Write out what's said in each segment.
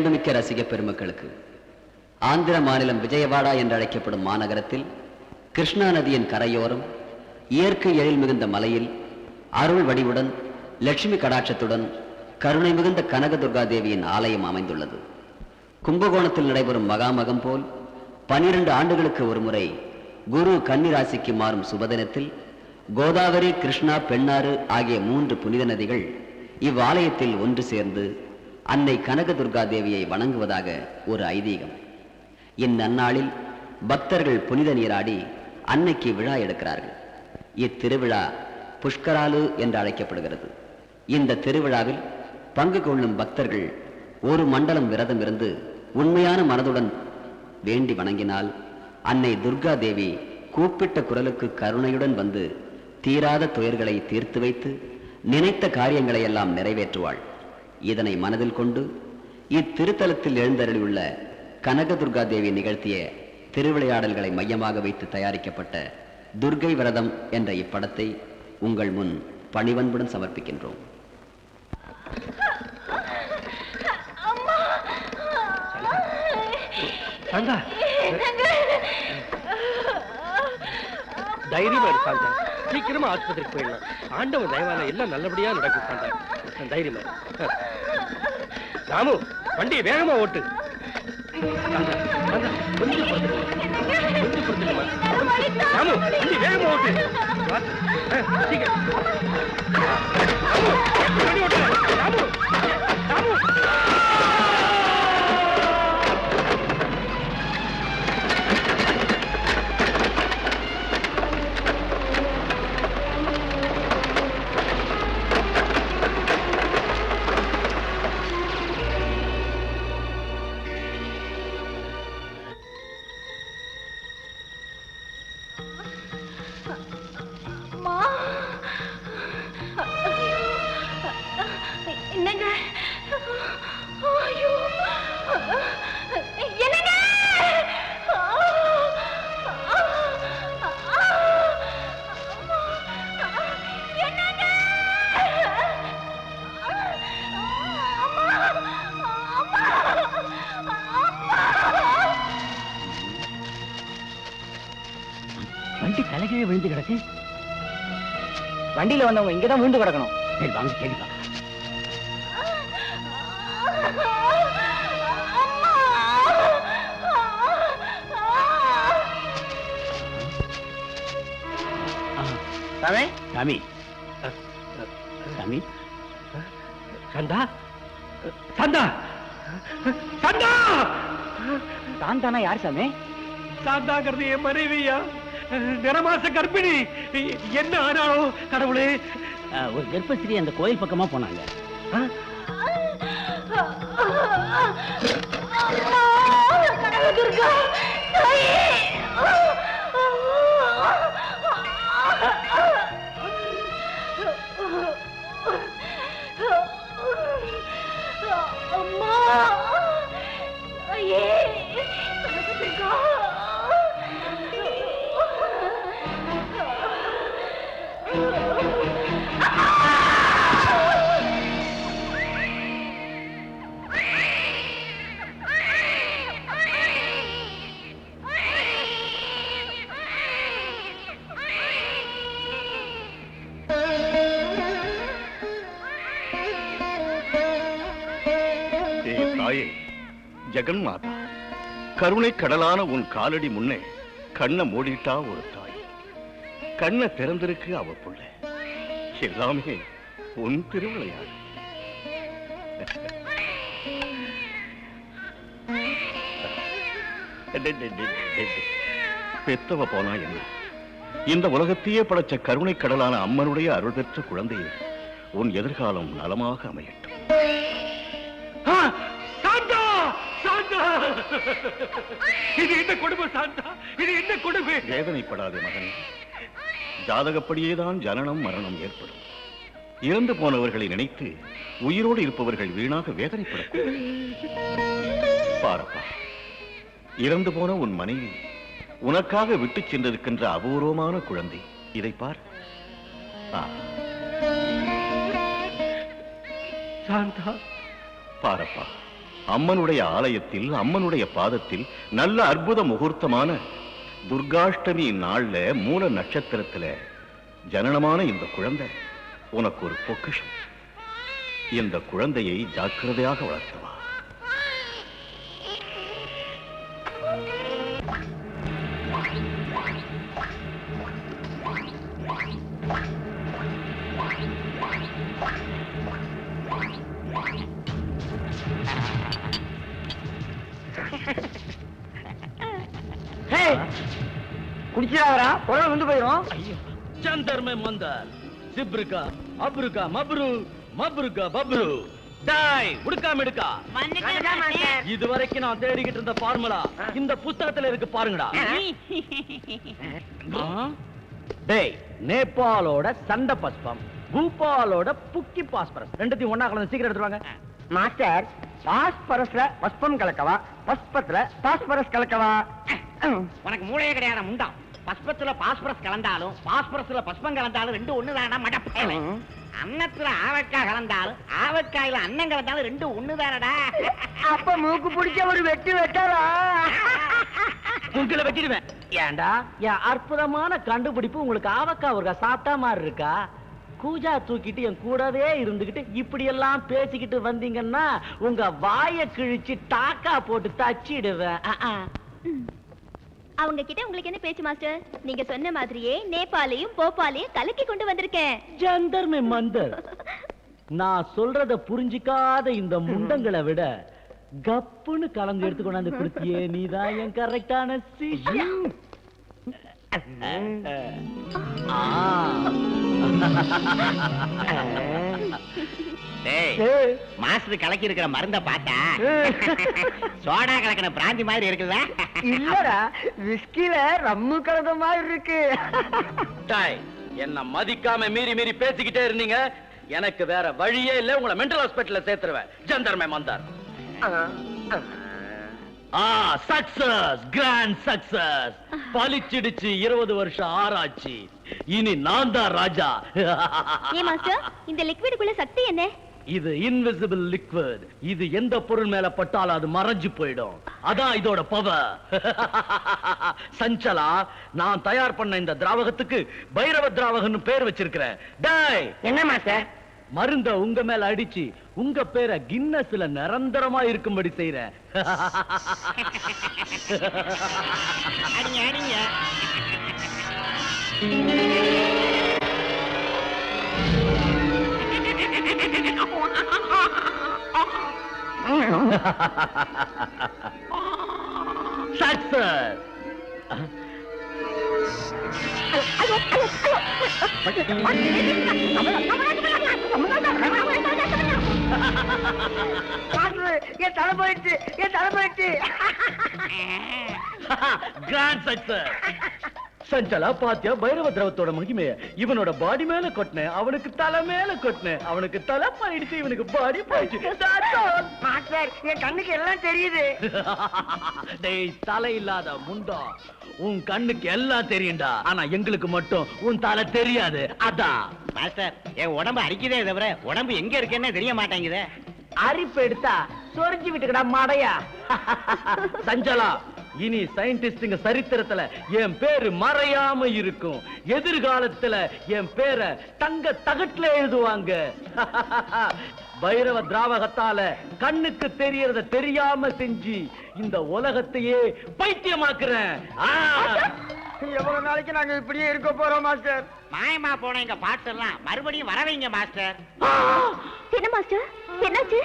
பேரன்புமிக்க ரசிக பெருமக்களுக்கு ஆந்திர மாநிலம் விஜயவாடா என்று அழைக்கப்படும் மாநகரத்தில் கிருஷ்ணா நதியின் கரையோரம் இயற்கை எழில் மிகுந்த மலையில் அருள் வடிவுடன் லட்சுமி கடாட்சத்துடன் கருணை மிகுந்த கனகதுர்கா தேவியின் ஆலயம் அமைந்துள்ளது. கும்பகோணத்தில் நடைபெறும் மகாமகம் போல் 12 ஆண்டுகளுக்கு ஒரு முறை குரு கன்னிராசிக்கு மாறும் சுபதினத்தில் கோதாவரி, கிருஷ்ணா, பெண்ணாறு ஆகிய 3 புனித நதிகள் இவ்வாலயத்தில் ஒன்று சேர்ந்து அன்னை கனகதுர்கா தேவியை வணங்குவதாக ஒரு ஐதீகம். இந்நன்னாளில் பக்தர்கள் புனித நீராடி அன்னைக்கு விழா எடுக்கிறார்கள். இத்திருவிழா புஷ்கராலு என்று அழைக்கப்படுகிறது. இந்த திருவிழாவில் பங்கு கொள்ளும் பக்தர்கள் ஒரு மண்டலம் விரதம் இருந்து உண்மையான மனதுடன் வேண்டி வணங்கினால் அன்னை துர்கா தேவி கூப்பிட்ட குரலுக்கு கருணையுடன் வந்து தீராத துயர்களை தீர்த்து வைத்து நினைத்த காரியங்களை எல்லாம் நிறைவேற்றுவாள். இதனை மனதில் கொண்டு இத்திருத்தலத்தில் எழுந்தருளியுள்ள கனகதுர்கா தேவி நிகழ்த்திய திருவிளையாடல்களை மையமாக வைத்து தயாரிக்கப்பட்ட துர்கை விரதம் என்ற இப்படத்தை உங்கள் முன் பணிவன்புடன் சமர்ப்பிக்கின்றோம். தைரியமா இருக்காங்க, சீக்கிரமா ஆஸ்பத்திரிக்கு போயிடலாம். ஆண்டவன் தயவான எல்லாம் நல்லபடியா நடக்கும். தைரியமா ராமு, வண்டியை வேகமா ஓட்டு. கொஞ்சம் ராமு, வண்டி வேகமா ஓட்டு. வண்டி ஓட்டு ராமு. ராமு வண்டி தலைகீழே விழுந்து கிடக்கு. வண்டியில வந்தவங்க இங்கதான் விழுந்து கிடக்கணும். சரி வாங்க கேள்வி. சாமி சாமி சாமி சந்தா சந்தா சந்தா சாந்தானா யார் சாமி? சாந்தாங்கிறது என் மனைவியா, நிறமாச கர்ப்பிணி. என்ன ஆனாலும் கடவுளே. ஒரு கர்ப்பஸ்திரி அந்த கோயில் பக்கமா போனாங்க. ஜெகன் மாதா, கருணை கடலான உன் காலடி முன்னே கண்ணை மூடிட்டா ஒரு தாய், கண்ணை திறந்திருக்கு அவ புள்ள. எல்லாமே உன் திருவிளையாடு. பெத்தவ போனா என்ன, இந்த உலகத்தையே படைச்ச கருணை கடலான அம்மனுடைய அருள் பெற்ற குழந்தையே உன் எதிர்காலம் நலமாக அமையட்டும். இது என்ன கொடுமை சாந்தா, இது என்ன கொடுமை? வேதனைப்படாதே மகனே, ஜாதகப்படியேதான் ஜனனம் மரணம் ஏற்படும். இறந்து போனவர்களை நினைத்து உயிரோடு இருப்பவர்கள் வீணாக வேதனைப்படக்கூடாது. பாரப்பா, இறந்து போன உன் மனைவி உனக்காக விட்டு சென்றிருக்கின்ற அபூர்வமான குழந்தை. இதை பார். சாந்தா, பாரப்பா, அம்மனுடைய ஆலயத்தில் அம்மனுடைய பாதத்தில் நல்ல அற்புத முகூர்த்தமான துர்காஷ்டமி நாள்ல மூல நட்சத்திரத்துல ஜனனமான இந்த குழந்தை உனக்கு ஒரு பொக்கிஷம். இந்த குழந்தையை ஜாக்கிரதையாக வளர்த்தவா. குடிச்சாரா குரல் வந்து போயிரும். जंतर में मंदर सिब्रुका अब्रुका मब्रू मब्रुका बब्रू டாய் உடுக்கா மிடுக்கா இதுவரைக்கும் நான் தேடிக்கிட்டு இருந்த ஃபார்முலா இந்த புத்தகத்துல இருக்கு பாருங்கடா. டேய் நேபாளோட சண்ட பஸ்பம் பூபாலோட புக்கி பாஸ்பரஸ் ரெண்டுத்தையும் ஒண்ணா கலந்து சீக்கிரம் எடுத்துவாங்க. Master பாஸ்பரஸ்ல பஸ்பம் கலக்கவா, பஸ்பத்துல phosphorus கலக்கவா? உனக்கு மூளையே கிடையாது முண்டா. பஸ்பத்துல பாஸ்பரஸ் கலந்தாலும் பாஸ்பரஸ்ல பஸ்பம் கலந்தாலும் ரெண்டு ஒண்ணுதானா மடப்பையல. அன்னத்துல ஆவக்காய் கலந்தாலும் ஆவக்காயில அன்னம் கலந்தாலும் ரெண்டு ஒண்ணுதானடா. அப்ப மூக்கு பிடிச்ச ஒரு வெட்டு வெட்டாரா? உங்களை வெட்டிடுவேன். ஏண்டா என் அற்புதமான கண்டுபிடிப்பு உங்களுக்கு ஆவக்காய் ஒரு சாப்பிட்டா மாதிரி இருக்கா? கூஜா தூக்கிட்டு என் கூடவே இருந்துகிட்டு இப்படி எல்லாம் பேசிக்கிட்டு வந்தீங்கன்னா உங்க வாயை கிழிச்சு டாக்கா போட்டு தச்சிடுவேன். அவங்க கிட்ட உங்களுக்கு என்ன பேச்சு மாஸ்டர்? நீங்க சொன்ன மாதிரியே நேபாளையும் போபாலையும் கலக்கி கொண்டு வந்திருக்கேன். ஜந்தர் மே மந்தர். நான் சொல்றத புரிஞ்சிக்காத இந்த முண்டங்களை விட கப்புன்னு கலந்து எடுத்து கொண்டாந்து கொடுத்தியே, நீதான் என் கரெக்டான சிஷ்யம். மாஸ்டர் கலக்கி இருக்கிற மருந்த பார்த்தா சோடா கலக்கின பிராந்தி மாதிரி இருக்குல்ல? இல்லடா, விஸ்கில ரம்மு கலந்த மாதிரி இருக்கு. டாய் என்ன மதிக்காம மீறி மீறி பேசிக்கிட்டே இருந்தீங்க. எனக்கு வேற வழியே இல்ல, உங்களை மென்டல் ஹாஸ்பிட்டல்ல சேர்த்துருவேன். ஜந்தர் மே மந்தார். Success, grand success. பலிச்சிடுச்சு 20 வருஷம் ஆராய்ச்சி. இனி நான் தான் ராஜா. ஏ மாஸ்டர், இந்த லிக்விடுக்குள்ள சக்தி என்ன? இது இன்விசிபிள் லிக்விட். இது எந்த பொருள் மேல பட்டாலும் அது மறைஞ்சு போயிடும். அதான் இதோட பவர். சஞ்சலா, நான் தயார் பண்ண இந்த திராவகத்துக்கு பைரவ திராவகன்னு பேர் வச்சிருக்கிறேன். டேய் என்ன மாஸ்டர்? மருந்த உங்க மேல அடிச்சு உங்க பேரை கின்னஸ்ல நிரந்தரமா இருக்கும்படி செய்றேன். அடிங்க அடிங்க. சக்சஸ். என் தலை போயிடுச்சு, என் தலை போயிடுச்சு. Grand success. சஞ்சலா பாத்தியா பைரவ திரவத்தோட மகிமைய? இவனோட பாடி மேல கொட்டினேன், அவனுக்கு தலை மேல கொட்டினேன். அவனுக்கு தலை போயிடுச்சு, இவனுக்கு பாடி போயிடுச்சு. மாஸ்டர், என் கண்ணுக்கு எல்லாம் தெரியுது. டேய் தலை இல்லாத முண்டா, உன் கண்ணுக்கு எல்லாம் தெரியும்டா. ஆனா எங்களுக்கு மட்டும் உன் தலை தெரியாது. அதான் மாஸ்டர், என் உடம்பு அரிக்குதே தவிர உடம்பு எங்க இருக்குன்னு தெரிய மாட்டேங்குதே. அரிப்பு எடுத்தா சொரிஞ்சு விட்டுக்கடா மடையா. சஞ்சலா, இனி சயின்டிஸ்டுங்க சரித்திரத்துல என் பேரு மறையாம இருக்கும். எதிர்காலத்துல என் பேரை தங்க தகட்டுல எழுதுவாங்க. பைரவ திராவகத்தால கண்ணுக்கு தெரியறத தெரியாம செஞ்சு இந்த உலகத்தையே பைத்தியமாக்குறேன். எவ்வளவு நாளைக்கு நாங்க இப்படியே இருக்க போறோம் மாஸ்டர்? மாயமா போன எங்க பாட்டு எல்லாம் மறுபடியும் வர வைங்க மாஸ்டர். என்ன மாஸ்டர், என்னாச்சு?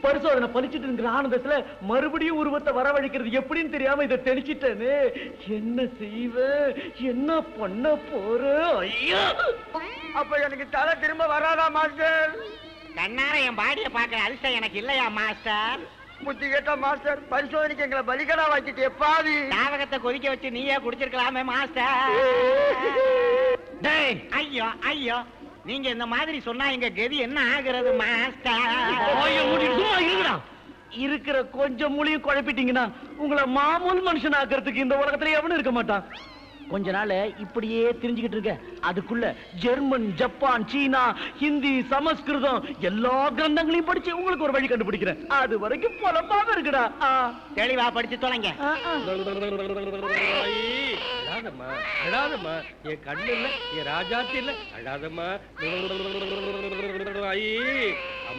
பரிசோதனை பலிச்சிட்டு இருக்கிற ஆனந்தத்துல மறுபடியும் உருவத்தை வரவழைக்கிறது எப்படின்னு தெரியாம இதை தெளிச்சிட்டேன்னு. என்ன செய்வ, என்ன பண்ண போற? ஐயா, அப்ப எனக்கு தலை திரும்ப வராதா மாஸ்டர்? கண்ணார என் பாடிய பாக்குற அதிர்ஷ்டம் எனக்கு இல்லையா மாஸ்டர்? புத்தி கேட்டா மாஸ்டர், பரிசோதனைக்கு எங்களை பலிகடா வாக்கிட்டு எப்பாதி தாவகத்தை கொதிக்க வச்சு நீயே குடிச்சிருக்கலாமே மாஸ்டர். டேய் ஐயோ ஐயோ, நீங்க இந்த மாதிரி சொன்னா எங்க கதி என்ன ஆகுறது மாஸ்டர்? இருக்கிற கொஞ்சம் மொழியும் குழப்பிட்டீங்கன்னா உங்களை மாமூல் மனுஷன் ஆக்குறதுக்கு இந்த உலகத்துல எவனும் இருக்க மாட்டான். கொஞ்ச நாள் இப்படியே தெரிஞ்சுக்கிட்டு இருக்க. அதுக்குள்ள ஜெர்மன், ஜப்பான், சீனா, ஹிந்தி, சமஸ்கிருதம் எல்லா கிரந்தங்களையும் படிச்சு உங்களுக்கு ஒரு வழி கண்டுபிடிக்கிறேன். அது வரைக்கும் பொலப்பாக இருக்குடா. தெளிவா படிச்சு தொலைங்க. அழாதம்மா, அழாதம்மா, என் கண்ணு இல்ல, என் ராஜாத்தி இல்ல, அழாதம்மா.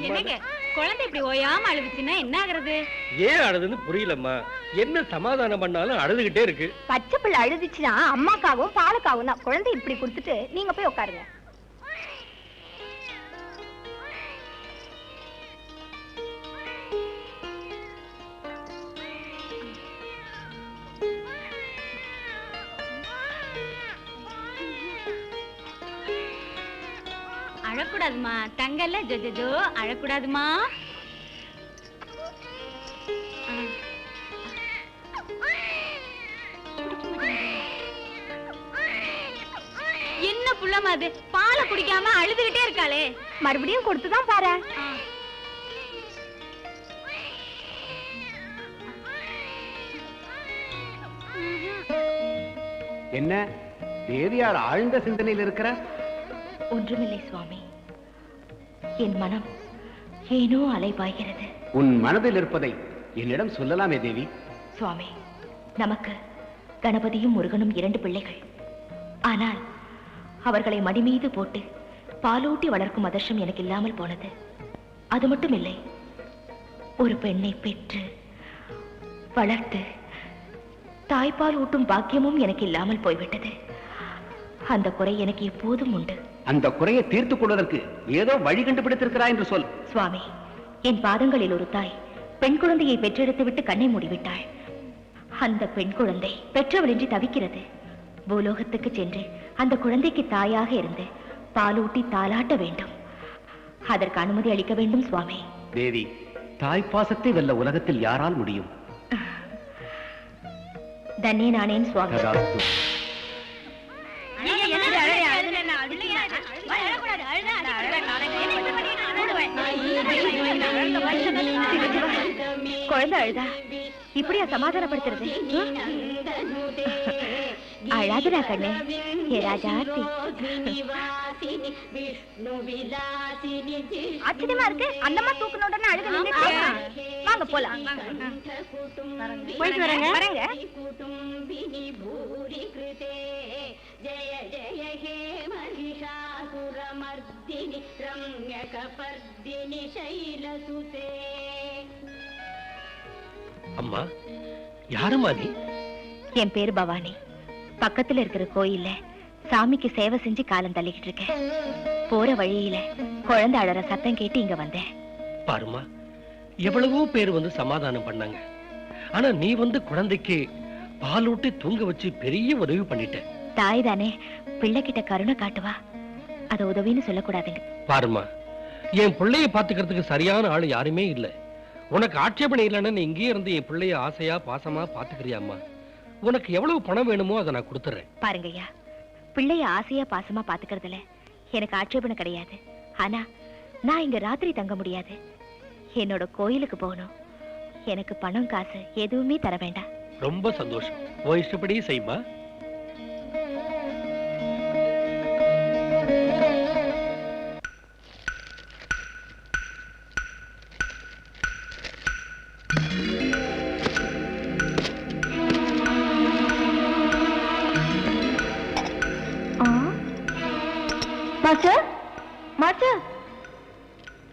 என்னங்க குழந்தை இப்படி ஓயாம அழுதுச்சுன்னா என்ன ஆகுறது? ஏன் அழுதுன்னு புரியலம்மா. என்ன சமாதானம் பண்ணாலும் அழுதுகிட்டே இருக்கு. பச்சை பிள்ளை அழுதுச்சுன்னா அம்மாக்காகவும் பாலுக்காகவும் தான். குழந்தை இப்படி கொடுத்துட்டு நீங்க போய் உட்காருங்க. அழக்கூடாதுமா தங்கல்ல, ஜோ அழக்கூடாதுமா. என்ன புள்ளமா அது பாலை குடிக்காம அழுதுகிட்டே இருக்காளே? மறுபடியும் கொடுத்துதான் பாரு. என்ன தேவியார் ஆழ்ந்த சிந்தனையில் இருக்கிற? ஒன்றுமில்லை சுவாமி, என் மனம் ஏனோ அலைபாய்கிறது. உன் மனதில் இருப்பதை என்னிடம் சொல்லலாமே தேவி. சுவாமி, நமக்கு கணபதியும் முருகனும் 2 பிள்ளைகள். ஆனால் அவர்களை மடி மீது போட்டு பாலூட்டி வளர்க்கும் அதிர்ஷ்டம் எனக்கு இல்லாமல் போனது. அது மட்டும் இல்லை, ஒரு பெண்ணை பெற்று வளர்த்து தாய்ப்பால் ஊட்டும் பாக்கியமும் எனக்கு இல்லாமல் போய்விட்டது. அந்த குறை எனக்கு எப்போதும் உண்டு. அந்த குறையை தீர்த்துக் கொள்வதற்கு ஏதோ வழி கண்டுபிடித்திருக்கிறாய் என்று சொல். சுவாமி, என் பாதங்களில் ஒரு தாய் பெண் குழந்தையை பெற்றெடுத்து விட்டு கண்ணை மூடிவிட்டாள். அந்த பெண் குழந்தை பெற்றவளின்றி தவிக்கிறது. பூலோகத்துக்கு சென்று அந்த குழந்தைக்கு தாயாக இருந்து பாலூட்டி தாலாட்ட வேண்டும். அதற்கு அனுமதி அளிக்க வேண்டும் சுவாமி. தேவி, தாய்ப்பாசத்தை வெல்ல உலகத்தில் யாரால் முடியும்? தன்யே நானேன் சுவாமி. ததாஸ்து. குழந்தை அழுதா இப்படியா சமாதானப்படுத்துறது? அழாதுடா கண்ணு, ஏ ராஜாத்தி. ஆச்சரியமா இருக்கு, அந்தமா தூக்குன உடனே அழுது நின்னுட்டு. வாங்க போலாம். போயிட்டு வரேங்க. வரேங்க. ஜய ஜய ஹே மகிஷாசுரமர்தினி ரம்யகபர்தினி சைலசுதே. அம்மா, யாரம்மா நீ? என் பேரு பவானி. பக்கத்துல இருக்கிற கோயில்ல சாமிக்கு சேவை செஞ்சு காலம் தள்ளிக்கிட்டு இருக்கேன். போற வழியில குழந்தை அழற சத்தம் கேட்டு இங்க வந்தேன். பாருமா, எவ்வளவோ பேர் வந்து சமாதானம் பண்ணாங்க. ஆனா நீ வந்து குழந்தைக்கு பாலூட்டி தூங்க வச்சு பெரிய உதவி பண்ணிட்ட. தாய் தானே, பிள்ளை கிட்ட கருணை காட்டுவா. அத உதவின்னு சொல்லக்கூடாதுங்க. பாருமா, என் பிள்ளைய பாத்துக்கிறதுக்கு சரியான ஆளு யாருமே இல்ல. உனக்கு ஆட்சேபனை இல்லைன்னு நீ இங்கேயே இருந்து என் பிள்ளைய ஆசையா பாசமா பாத்துக்கிறியாம்மா? உனக்கு எவ்வளவு பணம் வேணுமோ அதை நான் கொடுத்துறேன். பாருங்கய்யா, பிள்ளைய ஆசையா பாசமா பாத்துக்கிறதுல எனக்கு ஆட்சேபனை கிடையாது. ஆனா நான் இங்க ராத்திரி தங்க முடியாது. என்னோட கோயிலுக்கு போகணும். எனக்கு பணம் காசு எதுவுமே தர வேண்டாம். ரொம்ப சந்தோஷம். ஓ இஷ்டப்படி செய்யுமா. மாஸ்டர், மாஸ்டர்,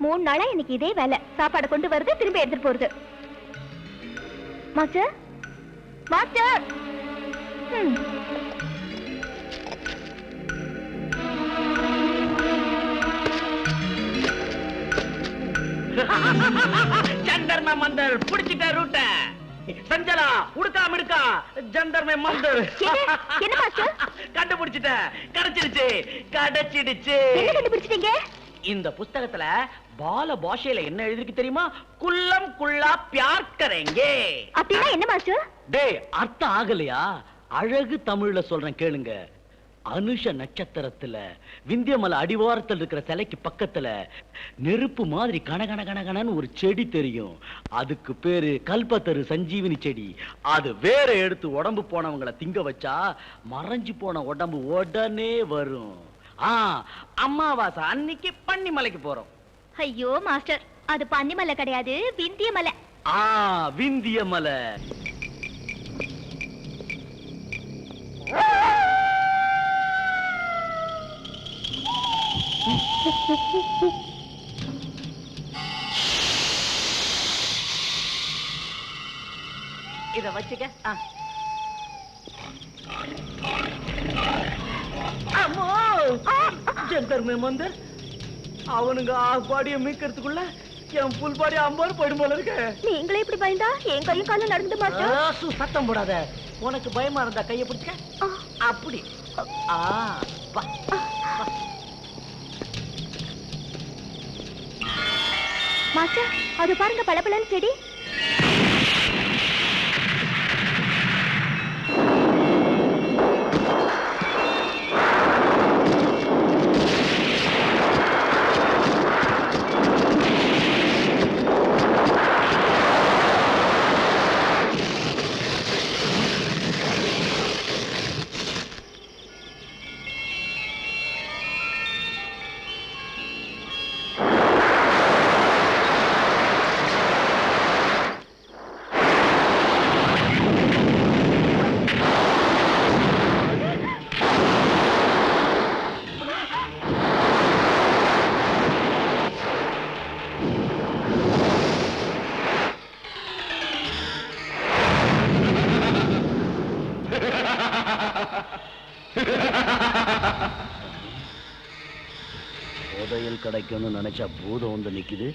3 நாளா எனக்கு இதே வேலை. சாப்பாடு கொண்டு வருது, திரும்ப எடுத்துட்டு போறது. Master, master. ஜந்தர்ம மந்தர் புடிச்சிட்ட ரூட்ட. சஞ்சலா உடுக்காம இருக்கா ஜந்தர்ம மந்தர். என்ன மாஸ்டர்? கண்டுபிடிச்சிட்ட. கிடைச்சிடுச்சு, கிடைச்சிடுச்சு. என்ன கண்டுபிடிச்சிட்டீங்க? இந்த புஸ்தகத்துல பால பாஷையில என்ன எழுதிருக்கு தெரியுமா? குல்லம் குல்லா பியார் கரேங்கே. அப்படின்னா என்ன மாஸ்டர்? டேய், அர்த்தம் ஆகலையா? அழகு தமிழ்ல சொல்றேன் கேளுங்க. அனுஷ நட்சத்திரத்துல விந்தியமலை அடிவாரத்தில் இருக்கிற சிலைக்கு பக்கத்துல நெருப்பு மாதிரி கனகன கனகனன்னு ஒரு செடி தெரியும். அதுக்கு பேரு கல்பத்தரு சஞ்சீவினி செடி. அது வேற எடுத்து உடம்பு போனவங்களை திங்க வச்சா மறைஞ்சு போன உடம்பு உடனே வரும். அம்மாவாசை அன்னைக்கு பன்னிமலைக்கு போறோம். ஐயோ மாஸ்டர், அது பன்னிமலை கிடையாது, விந்தியமலை. விந்தியமலை. இத வச்சுக்க. ஜந்தர் மேமந்தர் அவனுங்க பாடிய மீக்கிறதுக்குள்ள என் புல் பாடி அம்பாரு போயிடும் போல இருக்க. நீங்களே இப்படி பயந்தா என் கையும் காலம் நடந்து மாட்டோம். சத்தம் போடாத. உனக்கு பயமா இருந்தா கைய பிடிச்சுக்க. அப்படி. மாஸ்டர், அது பாருங்க, பளபளன்னு செடி. புதையல் கிடைக்கும்னு நினைச்சா பூதம் வந்து நிக்குது.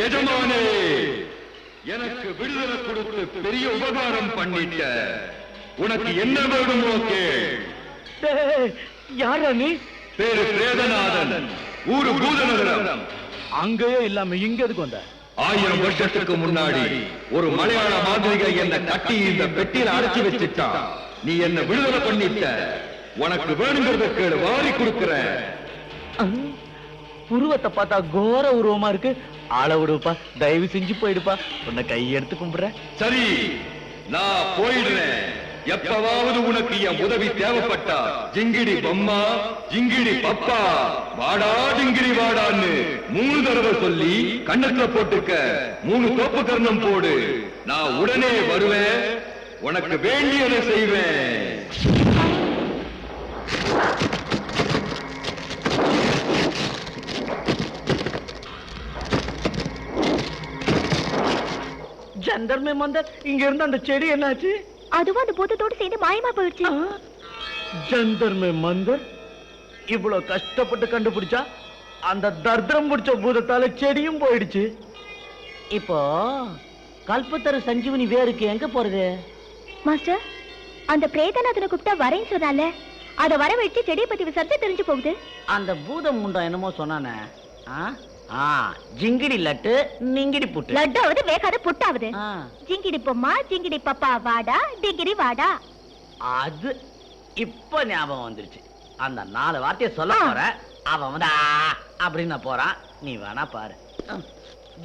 எஜமானே, எனக்கு விடுதலை கொடுத்து பெரிய உபகாரம் பண்ணிட்ட. உனக்கு என்ன வேணுமோ கேள். யாரா நீ? பேரு பிரேதநாதன், ஊரு பூதநகரம். அங்கேயே இல்லாம இங்க எதுக்கு வந்த? 1000 வருஷத்துக்கு முன்னாடி ஒரு மலையாள மாந்திரிகை என்ன கட்டி இந்த பெட்டியில அடைச்சு வச்சுட்டான். நீ என்ன விடுதலை பண்ணிட்ட. உனக்கு வேணுங்கிறத கேளு, வாரி கொடுக்கிறேன். உருவத்தை பார்த்தா கோர உருவமா இருக்கு. ஆள விடுப்பா, தயவு செஞ்சு போயிடுப்பா. உன்னை கையெடுத்து கும்பிடுறேன். சரி, நான் போயிடுறேன். எப்பவாவது உனக்கு என் உதவி தேவைப்பட்டா ஜிங்கிடி பொம்மா, ஜிங்கிடி பப்பா, வாடா ஜிங்கிடி வாடான்னு 3 தடவை சொல்லி கண்ணத்துல போட்டுக்க. 3 தோப்பு கர்ணம் போடு. நான் உடனே வருவேன். உனக்கு வேண்டியதை செய்வேன். ஜந்தர் மேமந்தர், இங்க இருந்து அந்த செடி என்னாச்சு? அதுவும் அந்த பூதத்தோடு சேர்ந்து மாயமா போயிடுச்சு. ஜந்தர் மேமந்தர் இவ்வளவு கஷ்டப்பட்டு கண்டுபிடிச்சா அந்த தர்தரம் பிடிச்ச பூதத்தால செடியும் போயிடுச்சு. இப்போ கல்பத்தரு சஞ்சீவனி வேருக்கு எங்க போறது? மாஸ்டர், அந்த பிரேதநாதனை கூப்பிட்டா வரேன்னு சொன்னால, அத வர வச்சு செடியை பத்தி விசாரிச்சு தெரிஞ்சு போகுது. அந்த பூதம் முண்டா என்னமோ சொன்னானே, ஜிங்கிடி லட்டு நிங்கிடி புட்டு. லட்டாவது வேகாத புட்டாவது. ஜிங்கிடி பொம்மா, ஜிங்கிடி பப்பா, வாடா டிங்கிடி வாடா. அது இப்ப ஞாபகம் வந்துருச்சு. அந்த 4 வார்த்தையை சொல்ல போற. அவன் வந்து அப்படின்னு போறான். நீ வேணா பாரு.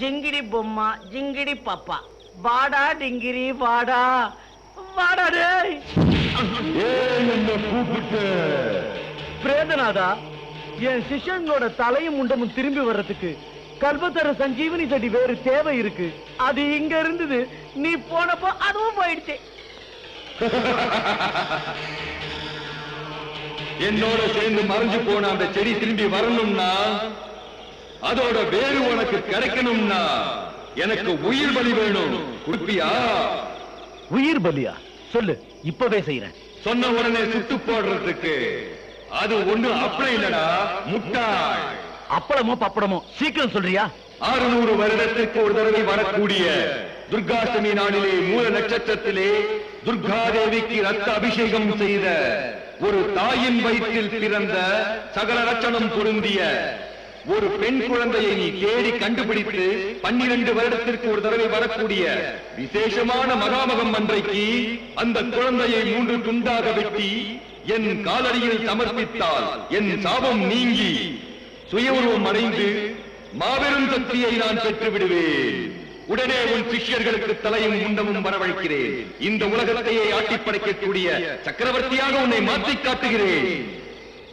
ஜிங்கிடி பொம்மா, ஜிங்கிடி பப்பா, வாடா டிங்கிரி வாடா. வாடா டேய். பிரேதநாதா, என் சிஷ்யங்களோட தலையும் முண்டமும் திரும்பி வர்றதுக்கு கல்பத்தர சஞ்சீவனி செடி வேறு தேவை இருக்கு. அது இங்க இருந்தது. நீ போனப்போ அதுவும் போயிடுச்சு. என்னோட சேர்ந்து மறைஞ்சு போன அந்த செடி திரும்பி வரணும்னா, அதோட வேறு உனக்கு கிடைக்கணும்னா எனக்கு உயிர் பலி வேணும். குடுப்பியா? உயிர் பலியா? சொல்லு, இப்பவே செய்யறேன். சொன்ன உடனே சுட்டு போடுறதுக்கு அது ஒண்ணு அப்பளம் இல்லடா, முட்டாள். அப்பளமோ பப்படமோ, சீக்கிரம் சொல்றியா? 600 வருடத்துக்கு ஒரு தடவை வரக்கூடிய துர்காஷ்டமி நாளிலே மூல நட்சத்திரத்திலே துர்காதேவிக்கு ரத்த அபிஷேகம் செய்த ஒரு தாயின் வயிற்றில் பிறந்த சகல லட்சணம் பொருந்திய ஒரு பெண் குழந்தையை நீ தேடி கண்டுபிடித்து 12 வருடத்திற்கு ஒரு தடவை வரக்கூடிய விசேஷமான மகாமகம் அன்றைக்கு அந்த குழந்தையை 3 துண்டாக வெட்டி என் காலடியில் சமர்ப்பித்தால் என் சாபம் நீங்கி சுய உருவம் அடைந்து மாபெரும் சக்தியை நான் பெற்று விடுவேன். உடனே உன் சிஷ்யர்களுக்கு தலையும் முண்டமும் வரவழைக்கிறேன். இந்த உலகத்தையே ஆட்டி படைக்கக்கூடிய சக்கரவர்த்தியாக உன்னை மாற்றிக் காட்டுகிறேன்.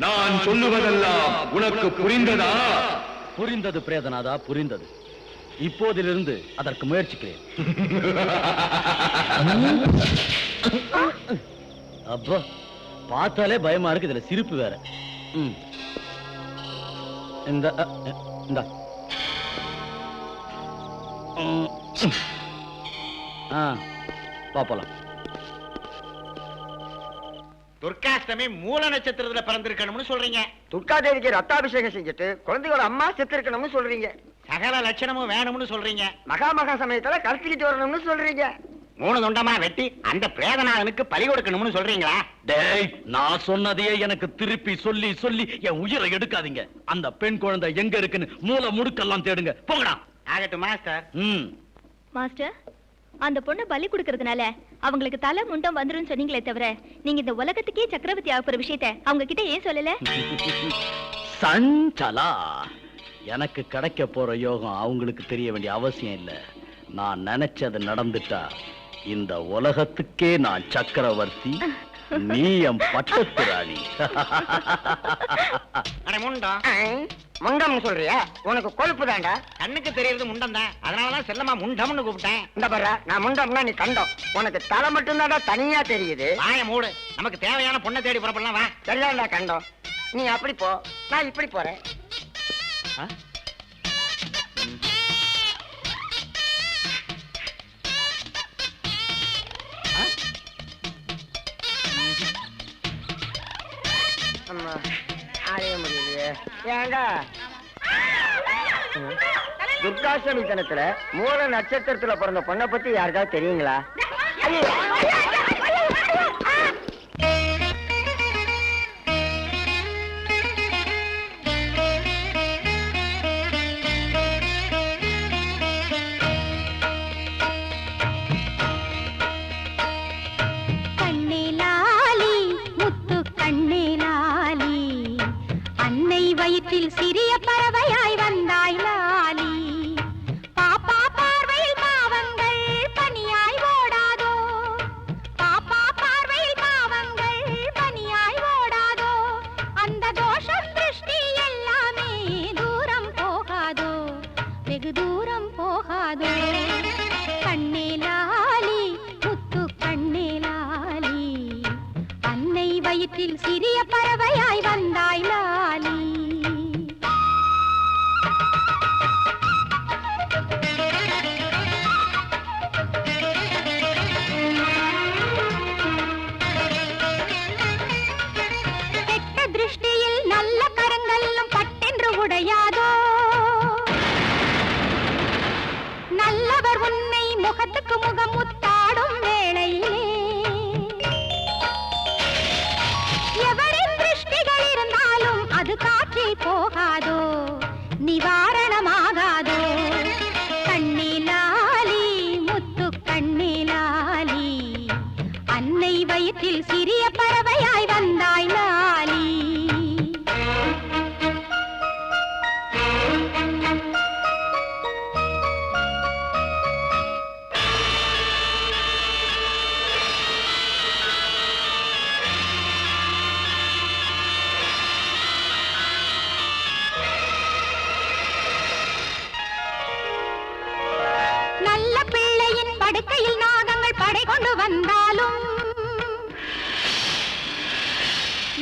நான் சொல்லுவதெல்லாம் உனக்கு புரிந்ததா? புரிந்தது பிரேதநாதா, புரிந்தது. இப்போதிலிருந்து அதற்கு முயற்சிக்கிறேன். அப்பா, பார்த்தாலே பயமா இருக்கு, இதுல சிரிப்பு வேற. இந்த பாப்பலாம். துர்காஷ்டமி மூல நட்சத்திரத்துல பிறந்திருக்கணும்னு சொல்றீங்க. துர்காதேவிக்கு ரத்தாபிஷேகம் செஞ்சுட்டு குழந்தையோட அம்மா செத்து இருக்கணும்னு சொல்றீங்க. சகல லட்சணமும் வேணும்னு சொல்றீங்க. மகா சமயத்துல கருத்திக்கிட்டு வரணும்னு சொல்றீங்க. 3 துண்டமா வெட்டி அந்த பிரேதநாதனுக்கு பலி கொடுக்கணும்னு சொல்றீங்களா? டேய், நான் சொன்னதையே எனக்கு திருப்பி சொல்லி சொல்லி என் உயிரை எடுக்காதீங்க. அந்த பெண் குழந்தை எங்க இருக்குன்னு மூல முடுக்கெல்லாம் தேடுங்க. போங்கடா. ஆகட்டும் மாஸ்டர். மாஸ்டர், அந்த பொண்ணு பலி கொடுக்கறதுனால அவங்களுக்கு தலை முண்டம் வந்துரும் சொன்னீங்களே தவிர நீங்க இந்த உலகத்துக்கே சக்கரவர்த்தி ஆகிற விஷயத்தை அவங்க கிட்ட ஏன் சொல்லல? சஞ்சலா, எனக்கு கிடைக்க போற யோகம் அவங்களுக்கு தெரிய வேண்டிய அவசியம் இல்ல. நான் நினைச்சது நடந்துட்டா இந்த உலகத்துக்கே நான் சக்கரவர்த்தி, நீ என் பட்டத்து ராணி. முண்டம் சொல்றியா? உனக்கு கொழுப்பு தாண்டா. கண்ணுக்கு தெரியறது முண்டம் தான், அதனாலதான் செல்லமா முண்டம்னு கூப்பிட்டேன். இந்த பாரு, நான் முண்டம்னா நீ கண்டம். உனக்கு தலை மட்டும் தாண்டா தனியா தெரியுது. வாய மூடு. நமக்கு தேவையான பொண்ணை தேடி புறப்படலாம் வா. சரியாண்டா கண்டம். நீ அப்படி போ, நான் இப்படி போறேன். முடியலையே. ஏங்க துர்காஷ்டமி தினத்துல மூல நட்சத்திரத்துல பிறந்த பொண்ணை பத்தி யாருக்காவது தெரியுங்களா? சிறிய பறவையாய் வந்தாய் லாலி, பாப்பா பார்வையில் பாவங்கள் பனியாய் ஓடாதோ, பாப்பா பார்வையில் பாவங்கள் பனியாய் ஓடாதோ, அந்த தோஷம் திருஷ்டி எல்லாமே தூரம் போகாதோ, வெகு தூரம் போகாதோ. கண்ணே லாலி, முத்து கண்ணே லாலி, அன்னை வயிற்றில் சிறிய பறவையாய் வந்தாய் லாலி. உடையாதோ, நல்லவர் உன்னை முகத்துக்கு முகம் முத்தாடும் வேளையிலே எவரின் திருஷ்டிகள் இருந்தாலும் அது காற்றில் போகாதோ, நிவாரணமாகாதோ. கண்ணிலாலி, முத்து கண்ணிலாலி, அன்னை வயிற்றில் சிறிய பறவையாய் வந்தாய் லாலி. படுக்கையில் நாகங்கள் படை கொண்டு வந்தாலும்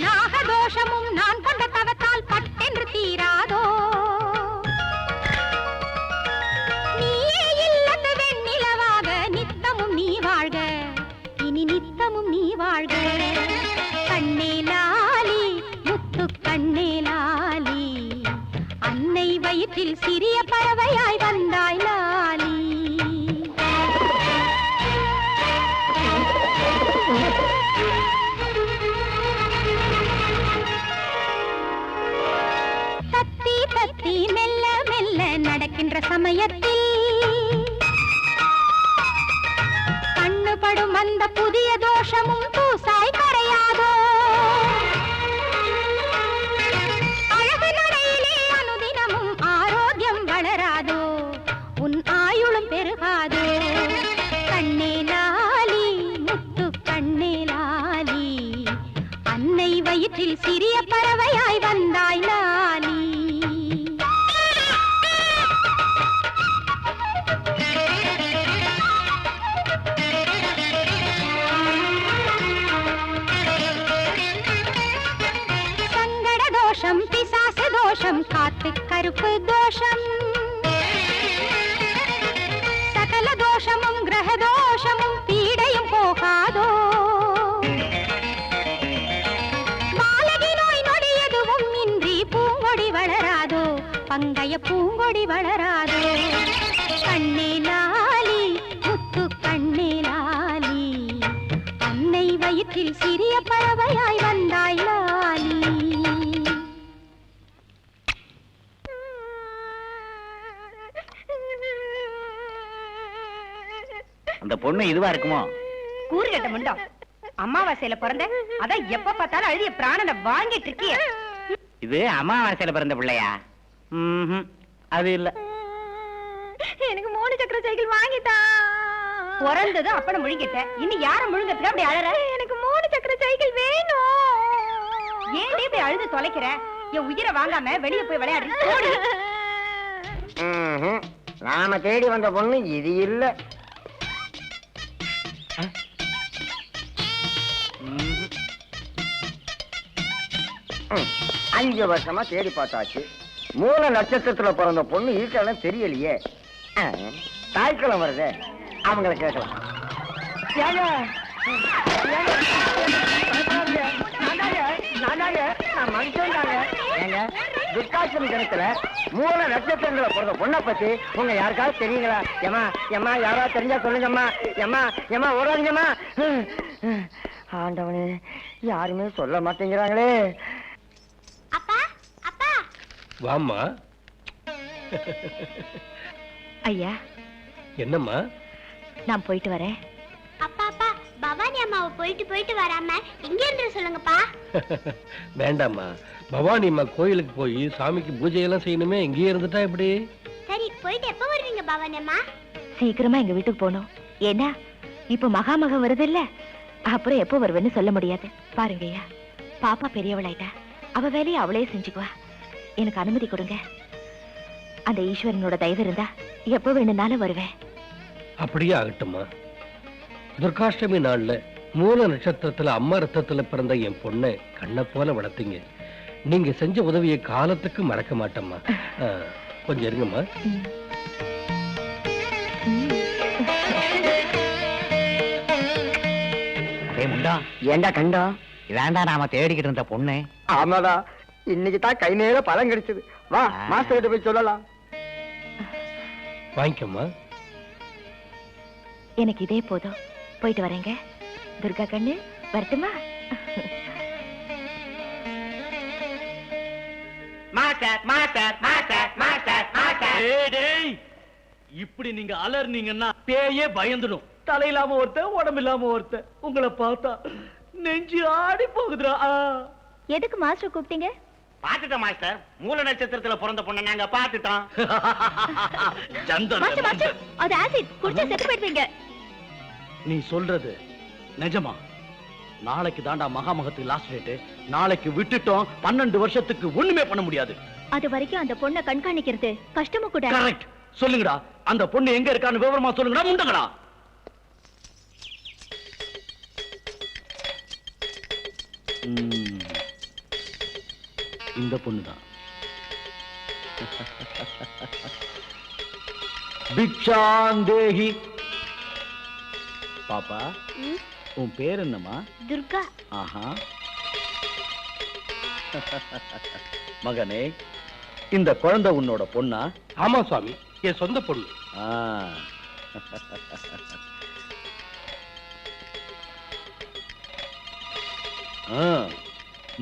நாகதோஷமும் நான் கொண்ட தவத்தால் பட்டென்று தீராதோ. நீயே இல்லத்து வெண்ணிலவாக நித்தமும் நீ வாழ்க, இனி நித்தமும் நீ வாழ்க. கண்ணே லாலி, முத்து கண்ணே லாலி, அன்னை வயிற்றில் சிறிய பறவையாய் வந்தாய் லாலி. தத்தி தத்தி பிறக்கின்ற சமயத்தில் கண்ணுபடும் அந்த புதிய தோஷமும் தூசாய் கரையாதோ. அழகு நடையிலே அனுதினமும் ஆரோக்கியம் வளராதோ, உன் ஆயுளும் பெருகாதோ. கண்ணே லாலி முத்து கண்ணே லாலி, அன்னை வயிற்றில் சிறிய பறவையாய் வந்தாய் லாலி. சங்கட தோஷம் பிசாசு தோஷம் காத்து கருப்பு தோஷம், சகல தோஷமும் கிரக தோஷமும் பீடையும் போகாதோ. மாலகி நோய் நொடி எதுவும் இன்றி பூங்கொடி வளராதோ, பங்கைய பூங்கொடி வளராதோ. கண்ணே லாலி முத்து கண்ணே லாலி, அன்னை வயிற்றில் சிறிய பறவையாய் வந்தாய் லாலி. அந்த பொண்ணு இதுவா இருக்குமோ? கூறுகட்ட முண்டம், அமாவாசையில பிறந்த அதான் எப்ப பார்த்தாலும் அழுதிய பிராணனை வாங்கிட்டு இருக்கிய. இது அமாவாசையில பிறந்த பிள்ளையா? அது இல்ல. எனக்கு 3 சக்கர சைக்கிள் வாங்கிட்டா. பிறந்ததும் அப்பன முழுங்கிட்ட, இன்னும் யார முழுங்கத்துக்கு அப்படி அழற? எனக்கு 3 சக்கர சைக்கிள் வேணும். ஏன் நீ இப்படி அழுது தொலைக்கிற? என் உயிரை வாங்காம வெளியே போய் விளையாடு. நாம தேடி வந்த பொண்ணு இது இல்ல. 5 வருஷமா தேடி பார்த்தாச்சு. மூல நட்சத்திரத்துல பிறந்த பொண்ணு இருக்கலாம் தெரியலையே. தாய்க்கிழமை வருது, அவங்களை கேட்கலாம். துர்காட்சமி தினத்துல மூல நட்சத்திரங்களை பிறந்த பொண்ணை பத்தி உங்க யாருக்காவது தெரியுங்களா? ஏமா ஏமா யாராவது தெரிஞ்சா சொல்லுங்கம்மா. ஏமா ஏமா ஓடாதீங்கம்மா. ஆண்டவனே, யாருமே சொல்ல மாட்டேங்கிறாங்களே. அப்பா அப்பா வாம்மா. ஐயா, என்னம்மா? நான் போயிட்டு வரேன். அப்பா அப்பா, பவானி அம்மாவை போயிட்டு வராம இங்க இருந்து சொல்லுங்கப்பா. வேண்டாம்மா, பவானி அம்மா கோயிலுக்கு போய் சாமிக்கு பூஜை எல்லாம் செய்யணுமே, இங்கேயே இருந்துட்டா எப்படி? சரி, போயிட்டு எப்ப வருவீங்க பவானி அம்மா? சீக்கிரமா எங்க வீட்டுக்கு போகணும். ஏன்னா இப்ப மகாமகம் வருது இல்ல, அப்புறம் எப்போ வருவேன்னு சொல்ல முடியாது. பாருங்கய்யா, பாப்பா பெரியவளாயிட்டா, அவ வேலையை அவளே செஞ்சுக்குவா. எனக்கு அனுமதி கொடுங்க. அந்த ஈஸ்வரனோட தயவு இருந்தா எப்ப வேணும்னாலும் வருவேன். அப்படியே ஆகட்டும்மா. துர்காஷ்டமி நாள்ல மூல நட்சத்திரத்துல அம்மா ரத்தத்துல பிறந்த என் பொண்ணை கண்ணை போல வளர்த்தீங்க. நீங்க செஞ்ச உதவியை காலத்துக்கு மறக்க மாட்டேம்மா. கொஞ்சம் இருங்கம்மா. ஏண்டா கண்டா? இதாண்டா நாம தேடிக்கிட்டு இருந்த பொண்ணு. ஆமாடா, இன்னைக்கு தான் கை நேர பழம் கிடைச்சது. வா, மாஸ்டர் கிட்ட போய் சொல்லலாம். வாங்கிக்கம்மா. எனக்கு இதே போதும். போயிட்டு வரேங்க. துர்கா கண்ணு, வரட்டுமா? Master master master master master. இப்படி நீங்க அலர்னீங்கன்னா பேயே பயந்துடும். தலையில்லாம ஒருத்தன், உடம்பில்லாம ஒருத்தன். உங்களை பார்த்தா நெஞ்சு ஆடி போகுதுடா. எதுக்கு மாஸ்டர் கூப்பிட்டீங்க? பாத்துட்டோம் மாஸ்டர், மூல நட்சத்திரத்துல பிறந்த பொண்ணை நாங்க பாத்துட்டோம். மாஸ்டர், மாஸ்டர், அது ஆசிட் குடிச்சா செத்து போயிடுவீங்க. நீ சொல்றது நிஜமா? நாளைக்கு தாண்டா மகாமகத்துக்கு லாஸ்ட் டேட். நாளைக்கு விட்டுட்டோம், 12 வருஷத்துக்கு ஒண்ணுமே பண்ண முடியாது. அது வரைக்கும் அந்த பொண்ணை கண்காணிக்கிறது கஷ்டமும் கூட. கரெக்ட். சொல்லுங்கடா, அந்த பொண்ணு எங்க இருக்கான்னு விவரமா சொல்லுங்கடா. முண்டங்கடா. இந்த பொண்ணுதான். பிக்ஷாந்தேகி. பாப்பா, உன் பேர் என்னம்மா? துர்கா. ஆஹா. மகனே, இந்த குழந்தை உன்னோட பொண்ணா? ஆமா சுவாமி, என் சொந்த பொண்ணு.